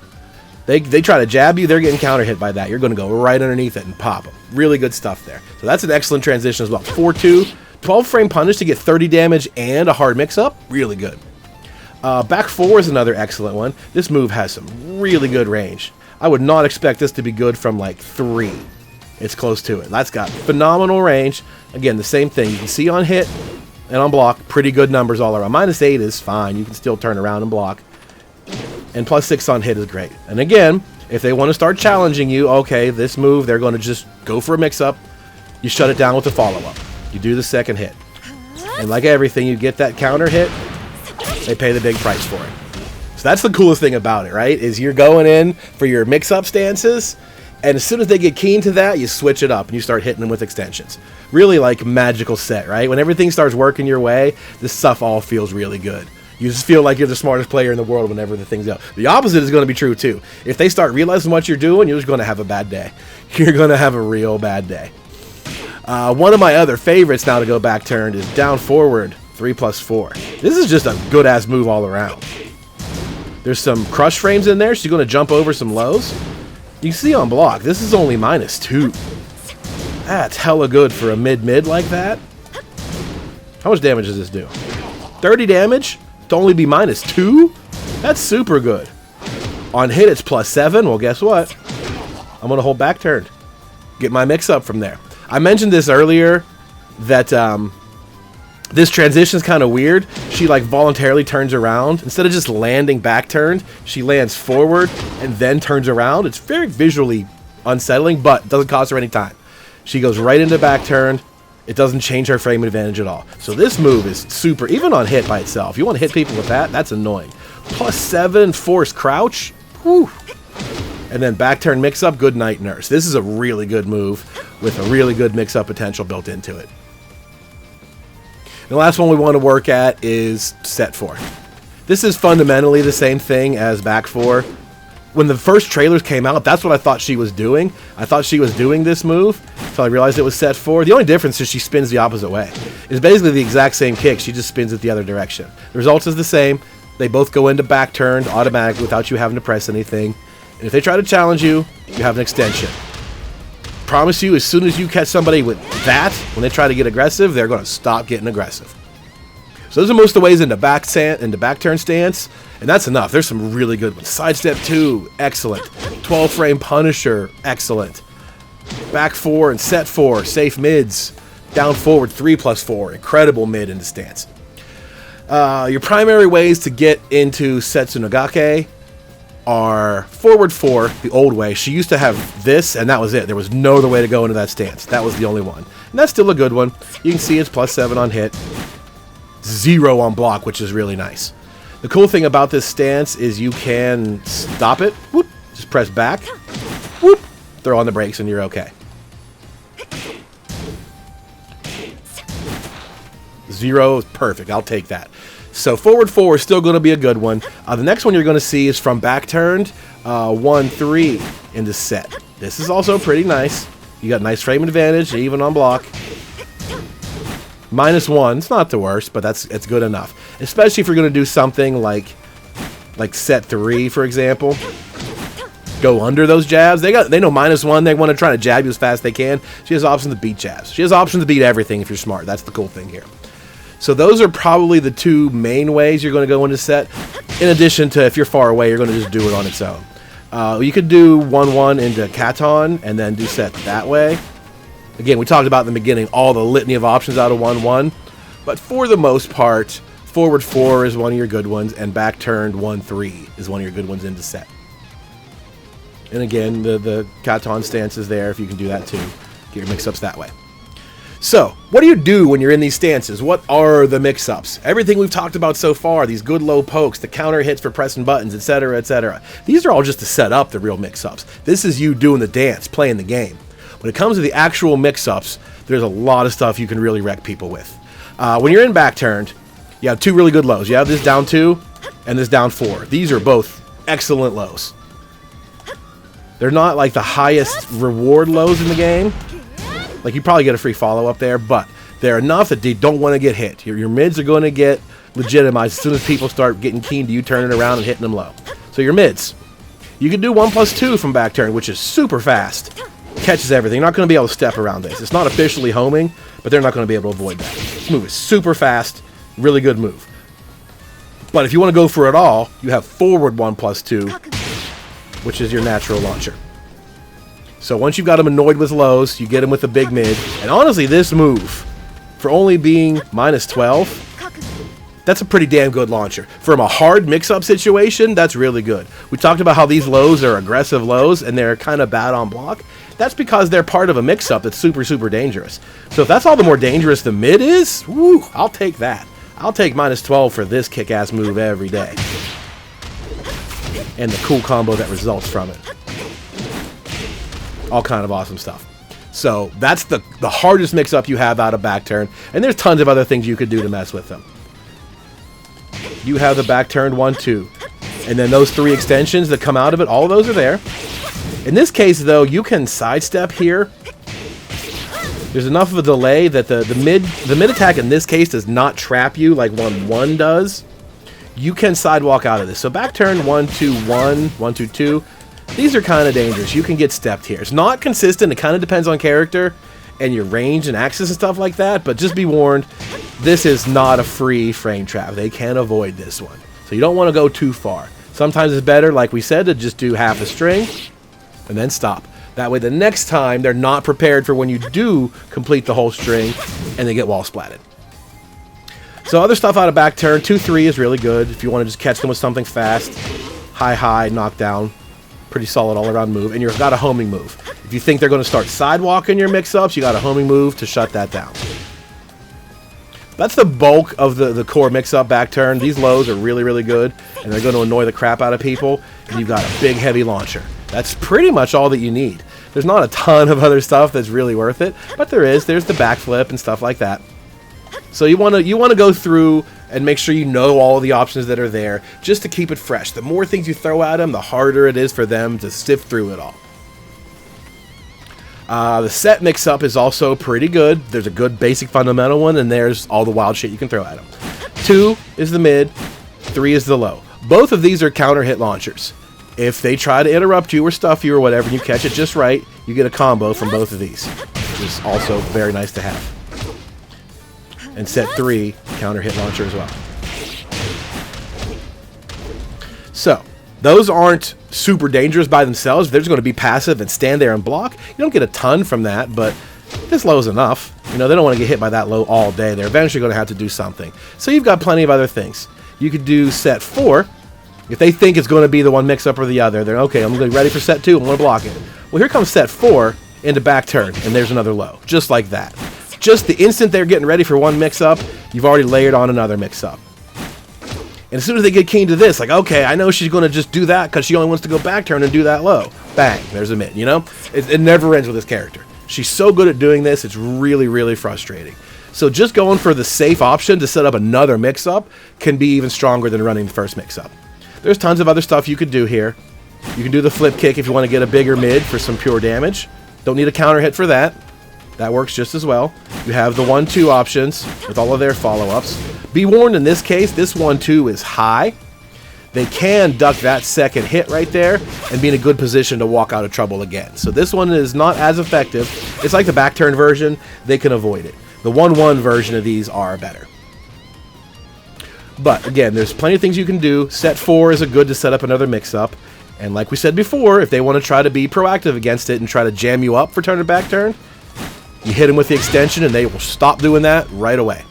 They try to jab you, they're getting counter hit by that. You're going to go right underneath it and pop them. Really good stuff there. So that's an excellent transition as well. 4-2, 12 frame punish to get 30 damage and a hard mix-up. Really good. Back 4 is another excellent one. This move has some really good range. I would not expect this to be good from like 3. It's close to it. That's got phenomenal range. Again, the same thing. You can see on hit and on block, pretty good numbers all around. -8 is fine. You can still turn around and block. And +6 on hit is great. And again, if they want to start challenging you, okay, this move, they're going to just go for a mix-up. You shut it down with a follow-up. You do the second hit. And like everything, you get that counter hit, they pay the big price for it. So that's the coolest thing about it, right? Is you're going in for your mix-up stances, and as soon as they get keen to that, you switch it up and you start hitting them with extensions. Really like magical set, right? When everything starts working your way, this stuff all feels really good. You just feel like you're the smartest player in the world whenever the things go. The opposite is going to be true too. If they start realizing what you're doing, you're just going to have a bad day. You're going to have a real bad day. One of my other favorites now to go back turned is down forward 3+4. This is just a good ass move all around. There's some crush frames in there. She's going to jump over some lows. You can see on block, this is only -2. That's hella good for a mid-mid like that. How much damage does this do? 30 damage to only be -2? That's super good. On hit, it's +7. Well, guess what? I'm going to hold back turned. Get my mix-up from there. I mentioned this earlier that this transition is kind of weird. She like voluntarily turns around. Instead of just landing back turned, she lands forward and then turns around. It's very visually unsettling, but doesn't cost her any time. She goes right into back turned. It doesn't change her frame advantage at all. So this move is super, even on hit by itself. You want to hit people with that? That's annoying. +7 force crouch. Whew. And then back turn mix up, good night nurse. This is a really good move with a really good mix up potential built into it. The last one we want to work at is set 4. This is fundamentally the same thing as back 4. When the first trailers came out, that's what I thought she was doing. I thought she was doing this move, so I realized it was set 4. The only difference is she spins the opposite way. It's basically the exact same kick, she just spins it the other direction. The result is the same. They both go into back turned automatically without you having to press anything. And if they try to challenge you, you have an extension. Promise you, as soon as you catch somebody with that, when they try to get aggressive, they're going to stop getting aggressive. So those are most of the ways into back turn stance, and that's enough. There's some really good ones. Sidestep 2, excellent. 12 frame Punisher, excellent. Back 4 and set 4, safe mids. Down forward 3+4, incredible mid into stance. Your primary ways to get into Setsunogake are forward 4, the old way. She used to have this, and that was it. There was no other way to go into that stance. That was the only one. And that's still a good one. You can see it's +7 on hit. 0 on block, which is really nice. The cool thing about this stance is you can stop it. Whoop, just press back. Whoop, throw on the brakes and you're okay. 0 is perfect. I'll take that. So forward 4 is still going to be a good one. The next one you're going to see is from back turned 1-3 in the set. This is also pretty nice. You got nice frame advantage even on block. -1, it's not the worst, but it's good enough. Especially if you're going to do something like set 3, for example. Go under those jabs. They know -1. They want to try to jab you as fast as they can. She has options to beat jabs. She has options to beat everything if you're smart. That's the cool thing here. So those are probably the 2 main ways you're going to go into set. In addition to, if you're far away, you're going to just do it on its own. You could do 1-1 into Katon and then do set that way. Again, we talked about in the beginning all the litany of options out of 1-1. But for the most part, forward 4 is one of your good ones, and back turned 1-3 is one of your good ones into set. And again, the Katon stance is there if you can do that too. Get your mix-ups that way. So, what do you do when you're in these stances? What are the mix-ups? Everything we've talked about so far, these good low pokes, the counter hits for pressing buttons, etc., etc. These are all just to set up the real mix-ups. This is you doing the dance, playing the game. When it comes to the actual mix-ups, there's a lot of stuff you can really wreck people with. When you're in back turned, you have two really good lows. You have this down 2 and this down 4. These are both excellent lows. They're not like the highest reward lows in the game. Like, you probably get a free follow up there, but they're enough that they don't want to get hit. Your mids are going to get legitimized as soon as people start getting keen to you turning around and hitting them low. So your mids. You can do 1+2 from back turn, which is super fast. Catches everything. You're not going to be able to step around this. It's not officially homing, but they're not going to be able to avoid that. This move is super fast. Really good move. But if you want to go for it all, you have forward 1+2, which is your natural launcher. So once you've got them annoyed with lows, you get them with a big mid. And honestly, this move, for only being -12, that's a pretty damn good launcher. From a hard mix-up situation, that's really good. We talked about how these lows are aggressive lows, and they're kind of bad on block. That's because they're part of a mix-up that's super, super dangerous. So if that's all the more dangerous the mid is, woo, I'll take that. I'll take -12 for this kick-ass move every day. And the cool combo that results from it. All kind of awesome stuff. So that's the hardest mix-up you have out of back turn. And there's tons of other things you could do to mess with them. You have the back turn 1-2. And then those 3 extensions that come out of it, all of those are there. In this case, though, you can sidestep here. There's enough of a delay that the mid attack in this case does not trap you like 1-1 does. You can sidewalk out of this. So back turn 1-2-1, 1-2-2. These are kind of dangerous. You can get stepped here. It's not consistent. It kind of depends on character and your range and access and stuff like that. But just be warned, this is not a free frame trap. They can avoid this one. So you don't want to go too far. Sometimes it's better, like we said, to just do half a string and then stop. That way the next time they're not prepared for when you do complete the whole string and they get wall splatted. So other stuff out of back turn, 2-3 is really good. If you want to just catch them with something fast, high, knockdown. Pretty solid all-around move, and you've got a homing move. If you think they're going to start sidewalking your mix-ups, you got a homing move to shut that down. That's the bulk of the core mix-up back turn. These lows are really, really good, and they're going to annoy the crap out of people, and you've got a big, heavy launcher. That's pretty much all that you need. There's not a ton of other stuff that's really worth it, but there's the backflip and stuff like that. So you want to go through and make sure you know all of the options that are there just to keep it fresh. The more things you throw at them, the harder it is for them to sift through it all. The set mix-up is also pretty good. There's a good basic fundamental one, and there's all the wild shit you can throw at them. 2 is the mid, 3 is the low. Both of these are counter hit launchers. If they try to interrupt you or stuff you or whatever, and you catch it just right, you get a combo from both of these, which is also very nice to have. And set 3, counter hit launcher as well. So, those aren't super dangerous by themselves. They're just going to be passive and stand there and block. You don't get a ton from that, but this low is enough. You know, they don't want to get hit by that low all day. They're eventually going to have to do something. So you've got plenty of other things. You could do set 4. If they think it's going to be the one mix-up or the other, they're okay, I'm going to be ready for set 2. I'm going to block it. Well, here comes set 4 into back turn, and there's another low. Just like that. Just the instant they're getting ready for one mix-up, you've already layered on another mix-up. And as soon as they get keen to this, like, okay, I know she's going to just do that because she only wants to go back turn and do that low. Bang, there's a mid, you know? It never ends with this character. She's so good at doing this, it's really, really frustrating. So just going for the safe option to set up another mix-up can be even stronger than running the first mix-up. There's tons of other stuff you could do here. You can do the flip kick if you want to get a bigger mid for some pure damage. Don't need a counter hit for that. That works just as well. You have the 1-2 options with all of their follow-ups. Be warned, in this case, this 1-2 is high. They can duck that second hit right there and be in a good position to walk out of trouble again. So this one is not as effective. It's like the back turn version. They can avoid it. The 1-1 version of these are better. But again, there's plenty of things you can do. Set 4 is a good to set up another mix-up. And like we said before, if they want to try to be proactive against it and try to jam you up for turn or back turn, you hit them with the extension and they will stop doing that right away.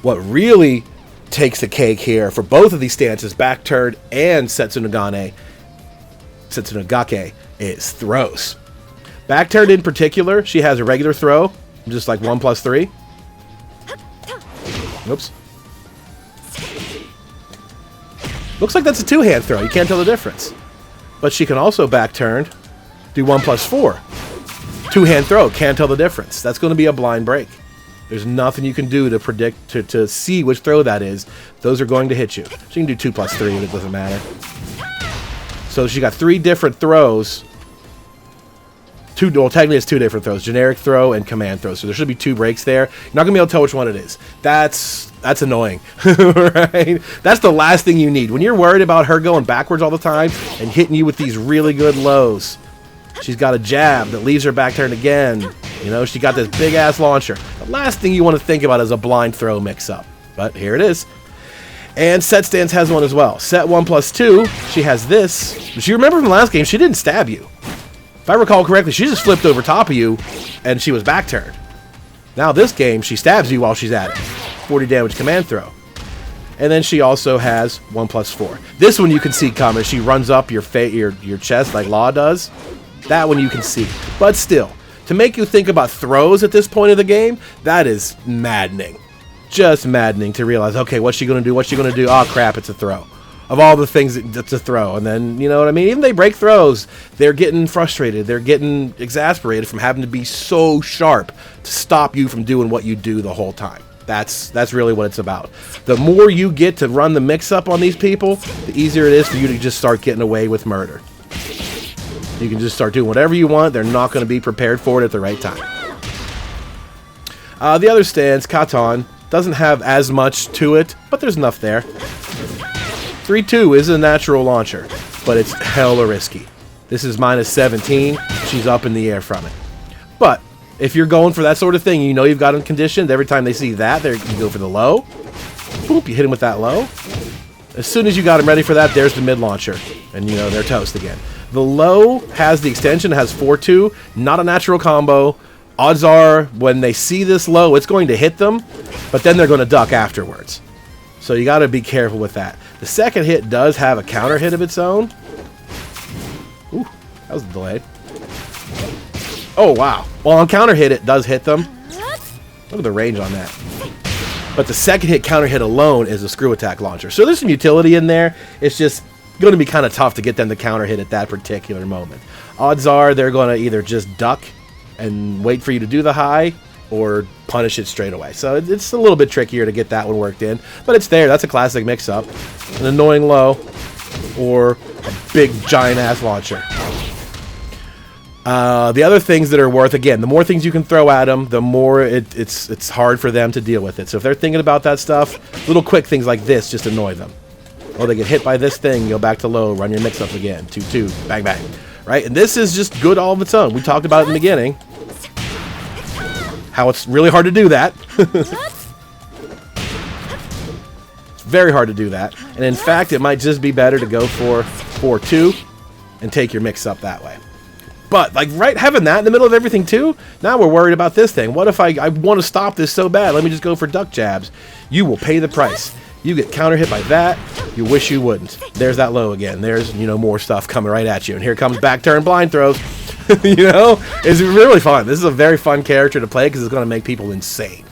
What really takes the cake here for both of these stances, back turn and Setsu no Gane, Setsunogake is throws. Back turned in particular, she has a regular throw, just like 1+3. Oops. Looks like that's a two-hand throw. You can't tell the difference. But she can also back turn, do 1+4. Two-hand throw. Can't tell the difference. That's going to be a blind break. There's nothing you can do to predict, to see which throw that is. Those are going to hit you. She can do 2+3 and it doesn't matter. So she got 3 different throws. Well, technically it's 2 different throws. Generic throw and command throw. So there should be 2 breaks there. You're not going to be able to tell which one it is. That's annoying. Right? That's the last thing you need. When you're worried about her going backwards all the time and hitting you with these really good lows. She's got a jab that leaves her back turn again. You know, she got this big-ass launcher. The last thing you want to think about is a blind throw mix-up. But here it is. And set stance has one as well. Set 1+2, she has this. But you remember from the last game, she didn't stab you. If I recall correctly, she just flipped over top of you, and she was back turned. Now this game, she stabs you while she's at it. 40 damage command throw. And then she also has 1+4. This one you can see coming. She runs up your chest like Law does. That one you can see. But still, to make you think about throws at this point of the game, that is maddening. Just maddening to realize, okay, what's she going to do? What's she going to do? Oh, crap, it's a throw. Of all the things to throw. And then, you know what I mean? Even they break throws, they're getting frustrated. They're getting exasperated from having to be so sharp to stop you from doing what you do the whole time. That's really what it's about. The more you get to run the mix-up on these people, the easier it is for you to just start getting away with murder. You can just start doing whatever you want. They're not going to be prepared for it at the right time. The other stance, Katon, doesn't have as much to it, but there's enough there. 3-2 is a natural launcher, but it's hella risky. This is -17. She's up in the air from it. But if you're going for that sort of thing, you know you've got them conditioned. Every time they see that, you go for the low. Boop, you hit them with that low. As soon as you got them ready for that, there's the mid launcher. And, you know, they're toast again. The low has the extension, has 4-2. Not a natural combo. Odds are, when they see this low, it's going to hit them, but then they're going to duck afterwards. So you got to be careful with that. The second hit does have a counter hit of its own. Ooh, that was delayed. Oh, wow. Well, on counter hit, it does hit them. Look at the range on that. But the second hit counter hit alone is a screw attack launcher. So there's some utility in there. It's just going to be kind of tough to get them to counter hit at that particular moment. Odds are they're going to either just duck and wait for you to do the high, or punish it straight away. So it's a little bit trickier to get that one worked in, but it's there. That's a classic mix-up. An annoying low, or a big giant-ass launcher. The other things that are worth, again, the more things you can throw at them, the more it's hard for them to deal with it. So if they're thinking about that stuff, little quick things like this just annoy them. Oh, they get hit by this thing, go back to low, run your mix-up again, 2-2, bang, bang. Right? And this is just good all of its own. We talked about it in the beginning. How it's really hard to do that. It's very hard to do that. And in fact, it might just be better to go for 4-2 and take your mix up that way. But, like, right, having that in the middle of everything, too, now we're worried about this thing. What if I want to stop this so bad? Let me just go for duck jabs. You will pay the price. You get counter hit by that. You wish you wouldn't. There's that low again. There's, you know, more stuff coming right at you. And here comes back turn blind throws. You know, it's really fun. This is a very fun character to play because it's going to make people insane.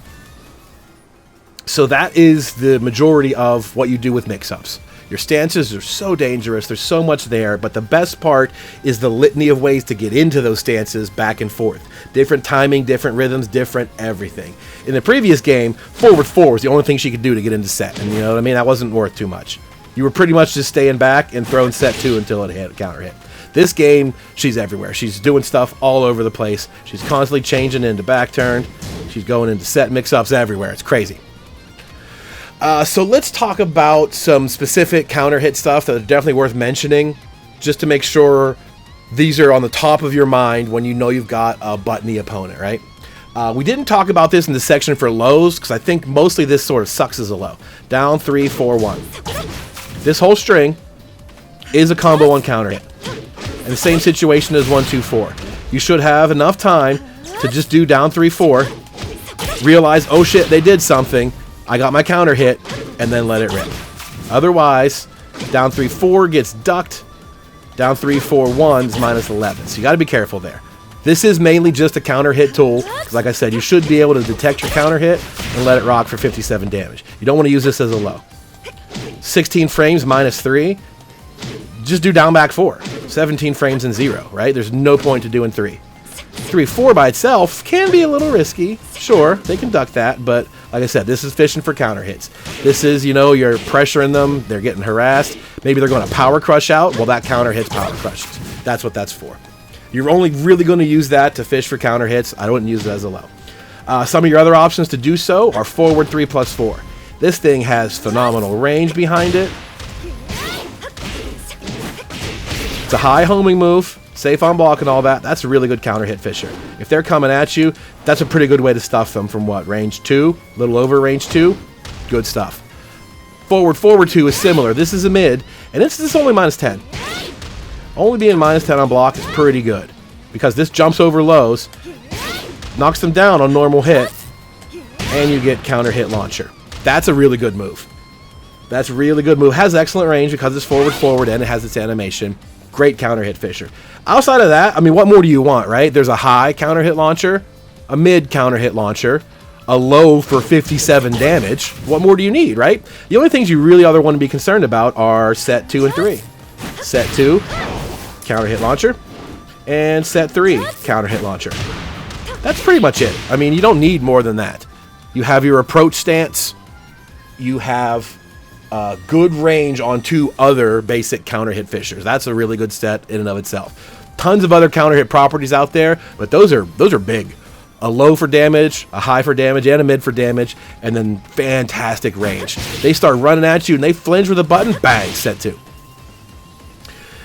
So that is the majority of what you do with mix-ups. Your stances are so dangerous. There's so much there. But the best part is the litany of ways to get into those stances back and forth. Different timing, different rhythms, different everything. In the previous game, forward 4 was the only thing she could do to get into set. And you know what I mean? That wasn't worth too much. You were pretty much just staying back and throwing set 2 until it hit, counter hit. This game, she's everywhere. She's doing stuff all over the place. She's constantly changing into back turn. She's going into set mix-ups everywhere. It's crazy. So let's talk about some specific counter hit stuff that are definitely worth mentioning, just to make sure these are on the top of your mind when you know you've got a buttony opponent, right? We didn't talk about this in the section for lows, because I think mostly this sort of sucks as a low. Down, 3, 4, 1. This whole string is a combo on counter hit. And the same situation as 1, 2, 4. You should have enough time to just do down 3, 4, realize, oh shit, they did something, I got my counter hit, and then let it rip. Otherwise, down 3, 4 gets ducked, Down 3, 4, 1 is minus 11. So you got to be careful there. This is mainly just a counter hit tool. Because like I said, you should be able to detect your counter hit and let it rock for 57 damage. You don't want to use this as a low. 16 frames minus 3. Just do down back 4. 17 frames and 0, right? There's no point to doing 3. 3, 4 by itself can be a little risky. Sure, they can duck that, but like I said, this is fishing for counter hits. This is, you know, you're pressuring them, they're getting harassed. Maybe they're going to power crush out. Well, that counter hits power crushes. That's what that's for. You're only really going to use that to fish for counter hits. I wouldn't use it as a low. Some of your other options to do so are forward 3 plus 4. This thing has phenomenal range behind it. It's a high homing move. Safe on block and all that. That's a really good counter hit fisher. If they're coming at you, that's a pretty good way to stuff them from what? Range 2? A little over range 2? Good stuff. Forward 2 is similar. This is a mid, and this is only minus 10. Only being minus 10 on block is pretty good. Because this jumps over lows, knocks them down on normal hit, and you get counter hit launcher. That's a really good move. That's a really good move. Has excellent range because it's forward, and it has its animation. Great counter hit fisher. Outside of that, I mean, what more do you want, right? There's a high counter hit launcher, a mid counter hit launcher, a low for 57 damage. What more do you need, right? The only things you really other want to be concerned about are set 2 and 3. Set 2, counter hit launcher, and set 3, counter hit launcher. That's pretty much it. I mean, you don't need more than that. You have your approach stance. You have good range on 2 other basic counter hit fishers. That's a really good set in and of itself. Tons of other counter hit properties out there, but those are big. A low for damage, a high for damage, and a mid for damage, and then fantastic range. They start running at you and they flinch with a button, bang, set 2.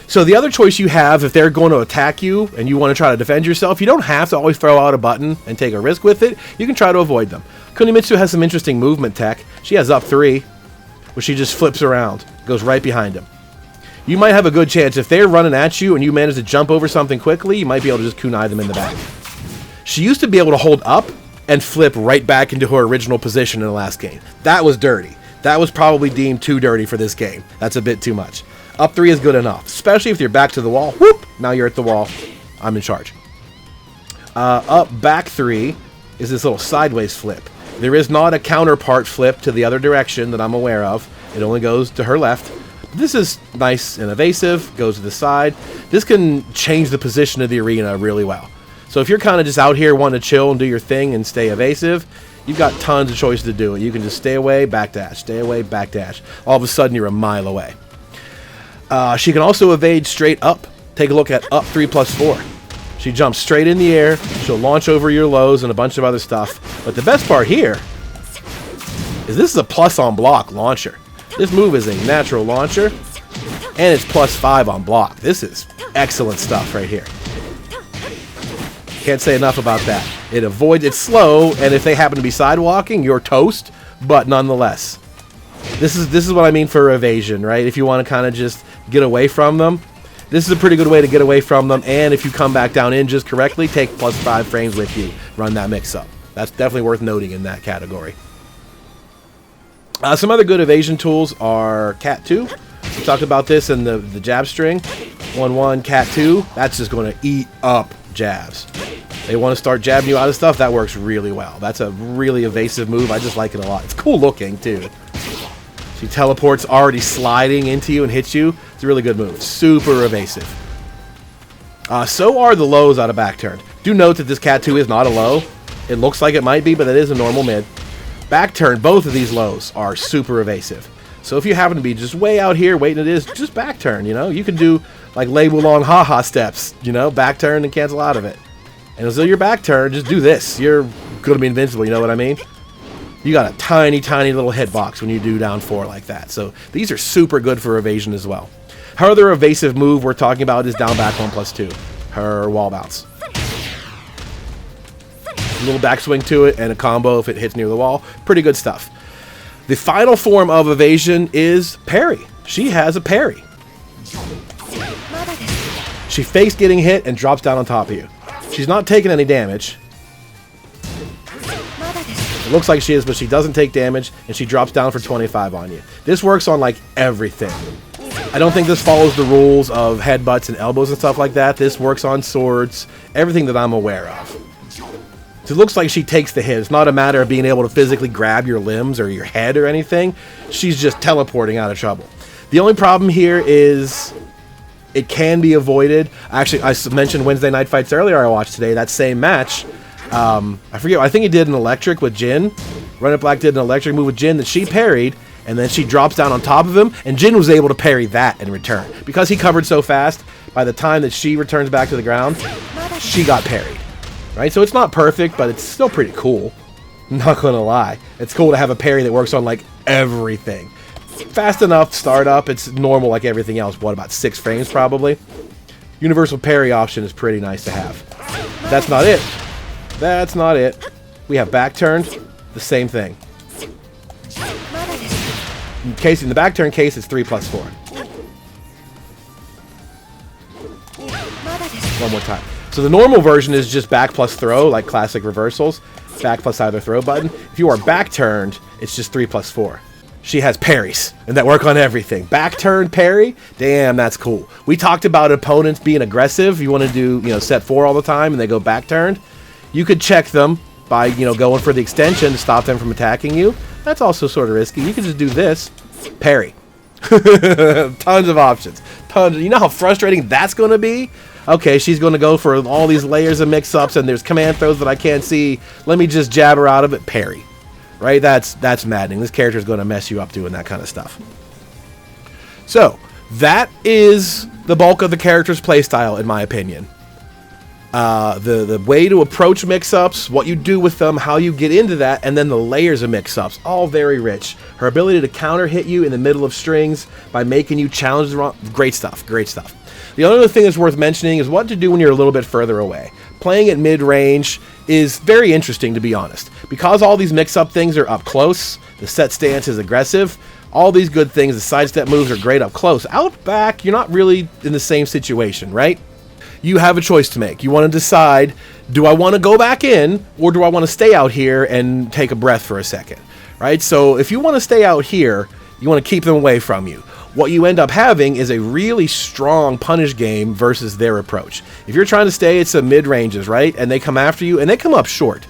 So the other choice you have, if they're going to attack you and you want to try to defend yourself, you don't have to always throw out a button and take a risk with it. You can try to avoid them. Kunimitsu has some interesting movement tech. She has up 3, where she just flips around, goes right behind him. You might have a good chance. If they're running at you and you manage to jump over something quickly, you might be able to just kunai them in the back. She used to be able to hold up and flip right back into her original position in the last game. That was dirty. That was probably deemed too dirty for this game. That's a bit too much. Up 3 is good enough, especially if you're back to the wall. Whoop! Now you're at the wall. I'm in charge. Up back 3 is this little sideways flip. There is not a counterpart flip to the other direction that I'm aware of. It only goes to her left. This is nice and evasive, goes to the side. This can change the position of the arena really well. So if you're kind of just out here wanting to chill and do your thing and stay evasive, you've got tons of choices to do it. You can just stay away, backdash, stay away, backdash. All of a sudden you're a mile away. She can also evade straight up. Take a look at up 3 plus 4. She jumps straight in the air. She'll launch over your lows and a bunch of other stuff. But the best part here is this is a plus on block launcher. This move is a natural launcher, and it's plus 5 on block. This is excellent stuff right here. Can't say enough about that. It avoids, it's slow, and if they happen to be sidewalking, you're toast, but nonetheless. This is what I mean for evasion, right? If you want to kind of just get away from them, this is a pretty good way to get away from them, and if you come back down in just correctly, take plus 5 frames with you. Run that mix-up. That's definitely worth noting in that category. Some other good evasion tools are Cat 2. We talked about this in the jab string. 1-1, Cat 2. That's just going to eat up jabs. They want to start jabbing you out of stuff. That works really well. That's a really evasive move. I just like it a lot. It's cool looking, too. She teleports already sliding into you and hits you. It's a really good move. Super evasive. So are the lows out of back turn. Do note that this Cat 2 is not a low. It looks like it might be, but it is a normal mid. Back turn, both of these lows are super evasive. So if you happen to be just way out here waiting it is, just back turn, you know? You can do like label long haha steps, you know? Back turn and cancel out of it. And as though your back turn, just do this. You're going to be invincible, you know what I mean? You got a tiny, tiny little hitbox when you do down 4 like that. So these are super good for evasion as well. Her other evasive move we're talking about is down back 1 plus 2. Her wall bounce. A little backswing to it and a combo if it hits near the wall. Pretty good stuff. The final form of evasion is parry. She has a parry. She fakes getting hit and drops down on top of you. She's not taking any damage. It looks like she is, but she doesn't take damage, and she drops down for 25 on you. This works on, like, everything. I don't think this follows the rules of headbutts and elbows and stuff like that. This works on swords, everything that I'm aware of. So it looks like she takes the hit. It's not a matter of being able to physically grab your limbs or your head or anything. She's just teleporting out of trouble. The only problem here is it can be avoided. Actually, I mentioned Wednesday Night Fights earlier I watched today. That same match, I forget, I think he did an electric with Jin. Run It Black did an electric move with Jin that she parried, and then she drops down on top of him, and Jin was able to parry that in return. Because he covered so fast, by the time that she returns back to the ground, she got parried. Right? So it's not perfect, but it's still pretty cool. I'm not gonna lie. It's cool to have a parry that works on, like, everything. Fast enough, start up, it's normal like everything else. What, about 6 frames probably? Universal parry option is pretty nice to have. That's not it. That's not it. We have back turned, the same thing. In the back turn case, it's 3 plus 4. One more time. So the normal version is just back plus throw, like classic reversals. Back plus either throw button. If you are back turned, it's just 3 plus 4. She has parries, and that work on everything. Back turn parry, damn, that's cool. We talked about opponents being aggressive. You want to do, set 4 all the time, and they go back turned. You could check them by, going for the extension to stop them from attacking you. That's also sort of risky. You could just do this, parry. Tons of options. Tons. You know how frustrating that's going to be? Okay, she's going to go for all these layers of mix-ups, and there's command throws that I can't see. Let me just jab her out of it, parry. Right? That's maddening. This character is going to mess you up doing that kind of stuff. So, that is the bulk of the character's playstyle, in my opinion. The way to approach mix-ups, what you do with them, how you get into that, and then the layers of mix-ups, all very rich. Her ability to counter-hit you in the middle of strings by making you challenge the wrong... Great stuff, great stuff. The only other thing that's worth mentioning is what to do when you're a little bit further away. Playing at mid-range is very interesting, to be honest. Because all these mix-up things are up close, the set stance is aggressive, all these good things, the sidestep moves are great up close. Out back, you're not really in the same situation, right? You have a choice to make. You want to decide, do I want to go back in, or do I want to stay out here and take a breath for a second, right? So if you want to stay out here, you want to keep them away from you. What you end up having is a really strong punish game versus their approach. If you're trying to stay at some mid-ranges, right, and they come after you, and they come up short,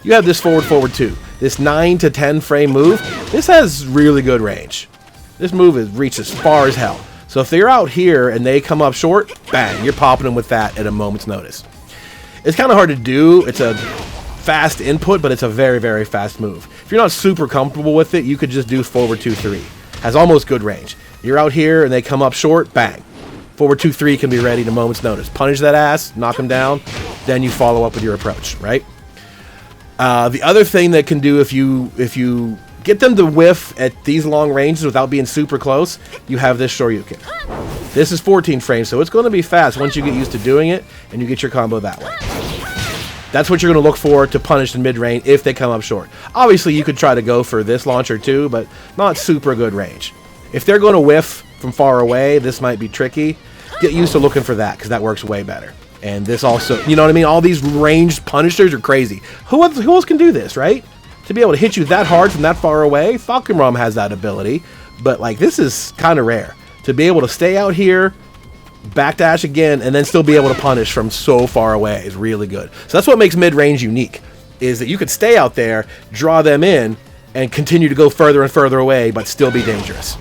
you have this forward 2. This 9 to 10 frame move, this has really good range. This move is reached as far as hell. So if they're out here and they come up short, bang, you're popping them with that at a moment's notice. It's kind of hard to do. It's a fast input, but it's a very, very fast move. If you're not super comfortable with it, you could just do forward 2-3. Has almost good range. You're out here and they come up short, bang. Forward 2-3 can be ready at a moment's notice. Punish that ass, knock them down, then you follow up with your approach, right? The other thing that can do if you get them to whiff at these long ranges without being super close, you have this Shoryuken. This is 14 frames, so it's going to be fast once you get used to doing it, and you get your combo that way. That's what you're going to look for to punish in mid-range if they come up short. Obviously, you could try to go for this launcher too, but not super good range. If they're going to whiff from far away, this might be tricky. Get used to looking for that, because that works way better. And this also, you know what I mean? All these ranged punishers are crazy. Who else can do this, right? To be able to hit you that hard from that far away, Falcon Rum has that ability. But, like, this is kind of rare. To be able to stay out here, backdash again, and then still be able to punish from so far away is really good. So that's what makes mid-range unique, is that you could stay out there, draw them in, and continue to go further and further away, but still be dangerous.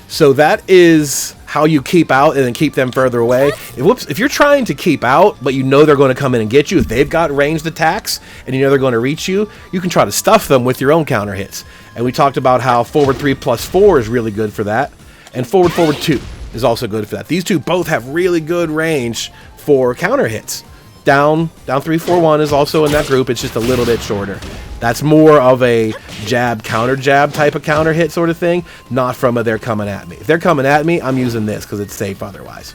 So that is how you keep out and then keep them further away. If you're trying to keep out, but you know they're going to come in and get you, if they've got ranged attacks and you know they're going to reach you, you can try to stuff them with your own counter hits. And we talked about how forward 3+4 is really good for that, and forward 2 is also good for that. These two both have really good range for counter hits. Down 3-4-1 is also in that group. It's just a little bit shorter. That's more of a jab, counter jab type of counter hit sort of thing, not from a they're coming at me. If they're coming at me, I'm using this because it's safe otherwise.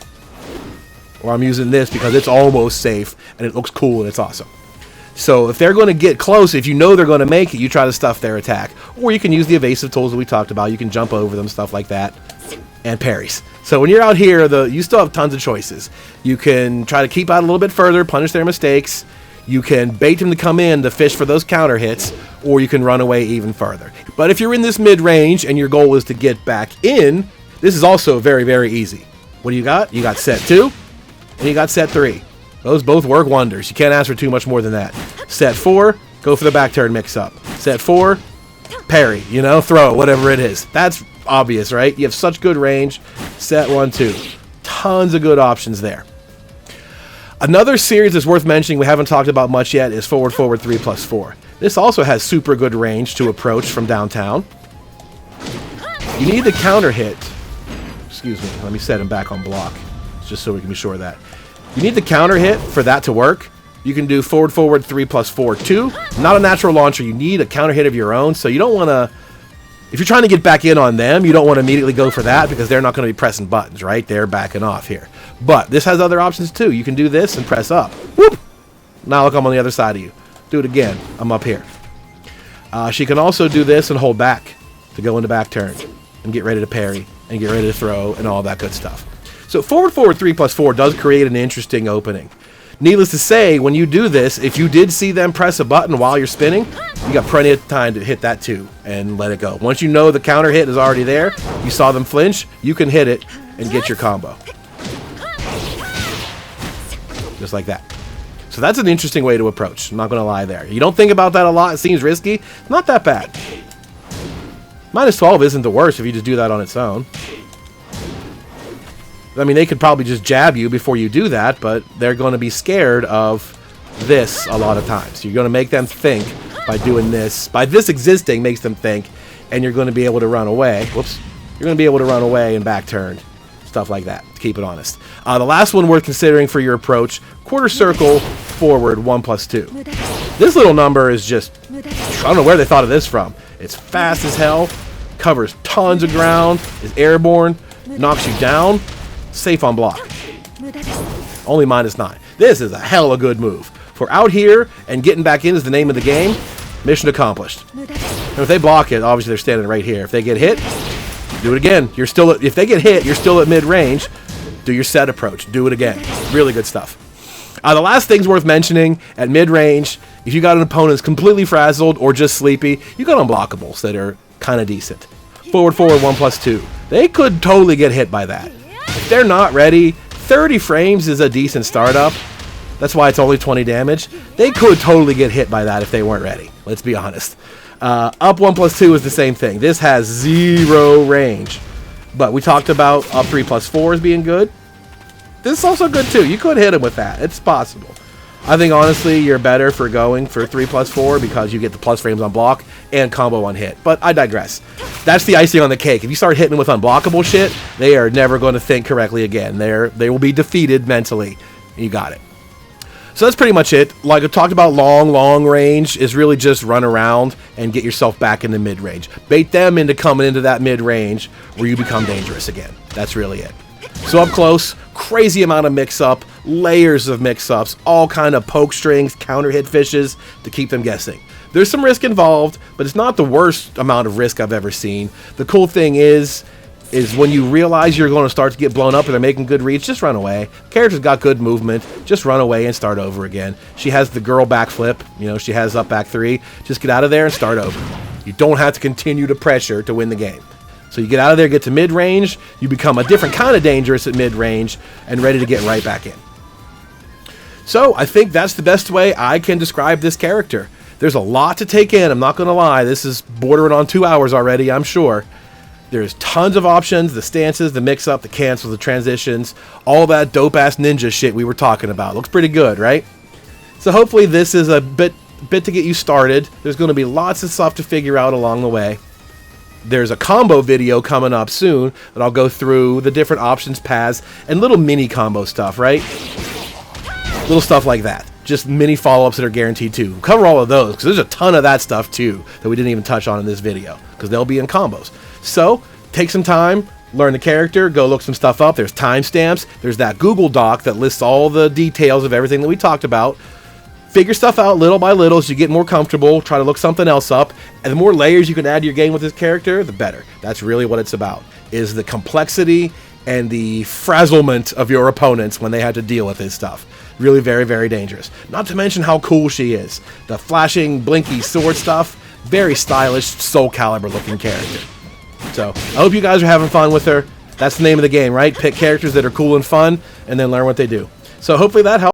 Or I'm using this because it's almost safe and it looks cool and it's awesome. So if they're going to get close, if you know they're going to make it, you try to stuff their attack. Or you can use the evasive tools that we talked about. You can jump over them, stuff like that. And parries. So when you're out here, you still have tons of choices. You can try to keep out a little bit further, punish their mistakes. You can bait them to come in to fish for those counter hits, or you can run away even further. But if you're in this mid-range and your goal is to get back in, this is also very, very easy. What do you got? You got set 2 and you got set 3. Those both work wonders. You can't ask for too much more than that. Set 4, go for the back turn mix-up. Set 4, parry, you know, throw, whatever it is. That's obvious, right? You have such good range. Set 1, 2. Tons of good options there. Another series that's worth mentioning we haven't talked about much yet is forward 3+4. This also has super good range to approach from downtown. You need the counter hit. Excuse me, let me set him back on block, just so we can be sure of that. You need the counter hit for that to work. You can do forward 3+4 too. Not a natural launcher, you need a counter hit of your own, so you don't want to... If you're trying to get back in on them, you don't want to immediately go for that because they're not going to be pressing buttons, right? They're backing off here. But this has other options too. You can do this and press up. Whoop! Now look, I'm on the other side of you. Do it again. I'm up here. She can also do this and hold back to go into back turn and get ready to parry and get ready to throw and all that good stuff. So forward 3+4 does create an interesting opening. Needless to say, when you do this, if you did see them press a button while you're spinning, you got plenty of time to hit that too and let it go. Once you know the counter hit is already there, you saw them flinch, you can hit it and get your combo. Just like that. So that's an interesting way to approach. I'm not going to lie there. You don't think about that a lot. It seems risky. Not that bad. -12 isn't the worst if you just do that on its own. I mean, they could probably just jab you before you do that, but they're going to be scared of this a lot of times. You're going to make them think by doing this. By this existing makes them think, and you're going to be able to run away. Whoops. You're going to be able to run away and back turn. Stuff like that, to keep it honest. The last one worth considering for your approach, quarter circle forward 1+2. This little number is just, I don't know where they thought of this from. It's fast as hell, covers tons of ground, is airborne, knocks you down, safe on block. Only -9. This is a hella good move. For out here and getting back in is the name of the game, mission accomplished. And if they block it, obviously they're standing right here. If they get hit, do it again. You're still at, if they get hit, you're still at mid-range. Do your set approach. Do it again. Really good stuff. The last thing's worth mentioning, at mid-range, if you got an opponent that's completely frazzled or just sleepy, you got unblockables that are kind of decent. Forward 1+2. They could totally get hit by that. If they're not ready, 30 frames is a decent startup. That's why it's only 20 damage. They could totally get hit by that if they weren't ready. Let's be honest. Up 1+2 is the same thing. This has 0 range. But we talked about up 3+4 as being good. This is also good too. You could hit him with that. It's possible. I think honestly you're better for going for 3+4 because you get the plus frames on block and combo on hit. But I digress. That's the icing on the cake. If you start hitting them with unblockable shit, they are never going to think correctly again. They will be defeated mentally. You got it. So that's pretty much it. Like I talked about, long range is really just run around and get yourself back in the mid-range. Bait them into coming into that mid-range where you become dangerous again. That's really it. So up close, crazy amount of mix-up, layers of mix-ups, all kind of poke strings, counter hit fishes to keep them guessing. There's some risk involved, but it's not the worst amount of risk I've ever seen. The cool thing is when you realize you're going to start to get blown up and they're making good reads, just run away. Character's got good movement, just run away and start over again. She has the girl backflip, you know, she has up back 3. Just get out of there and start over. You don't have to continue to pressure to win the game. So you get out of there, get to mid-range, you become a different kind of dangerous at mid-range and ready to get right back in. So I think that's the best way I can describe this character. There's a lot to take in, I'm not going to lie. This is bordering on 2 hours already, I'm sure. There's tons of options, the stances, the mix-up, the cancels, the transitions, all that dope-ass ninja shit we were talking about. Looks pretty good, right? So hopefully this is a bit to get you started. There's going to be lots of stuff to figure out along the way. There's a combo video coming up soon that I'll go through the different options, paths, and little mini combo stuff, right? Little stuff like that. Just mini follow-ups that are guaranteed too. We'll cover all of those because there's a ton of that stuff too that we didn't even touch on in this video because they'll be in combos. So take some time, learn the character, go look some stuff up. There's timestamps. There's that Google Doc that lists all the details of everything that we talked about. Figure stuff out little by little as you get more comfortable. Try to look something else up. And the more layers you can add to your game with this character, the better. That's really what it's about, is the complexity and the frazzlement of your opponents when they have to deal with this stuff. Really very, very dangerous. Not to mention how cool she is. The flashing, blinky sword stuff, very stylish, Soul Calibur looking character. So I hope you guys are having fun with her. That's the name of the game, right? Pick characters that are cool and fun, and then learn what they do. So hopefully that helps.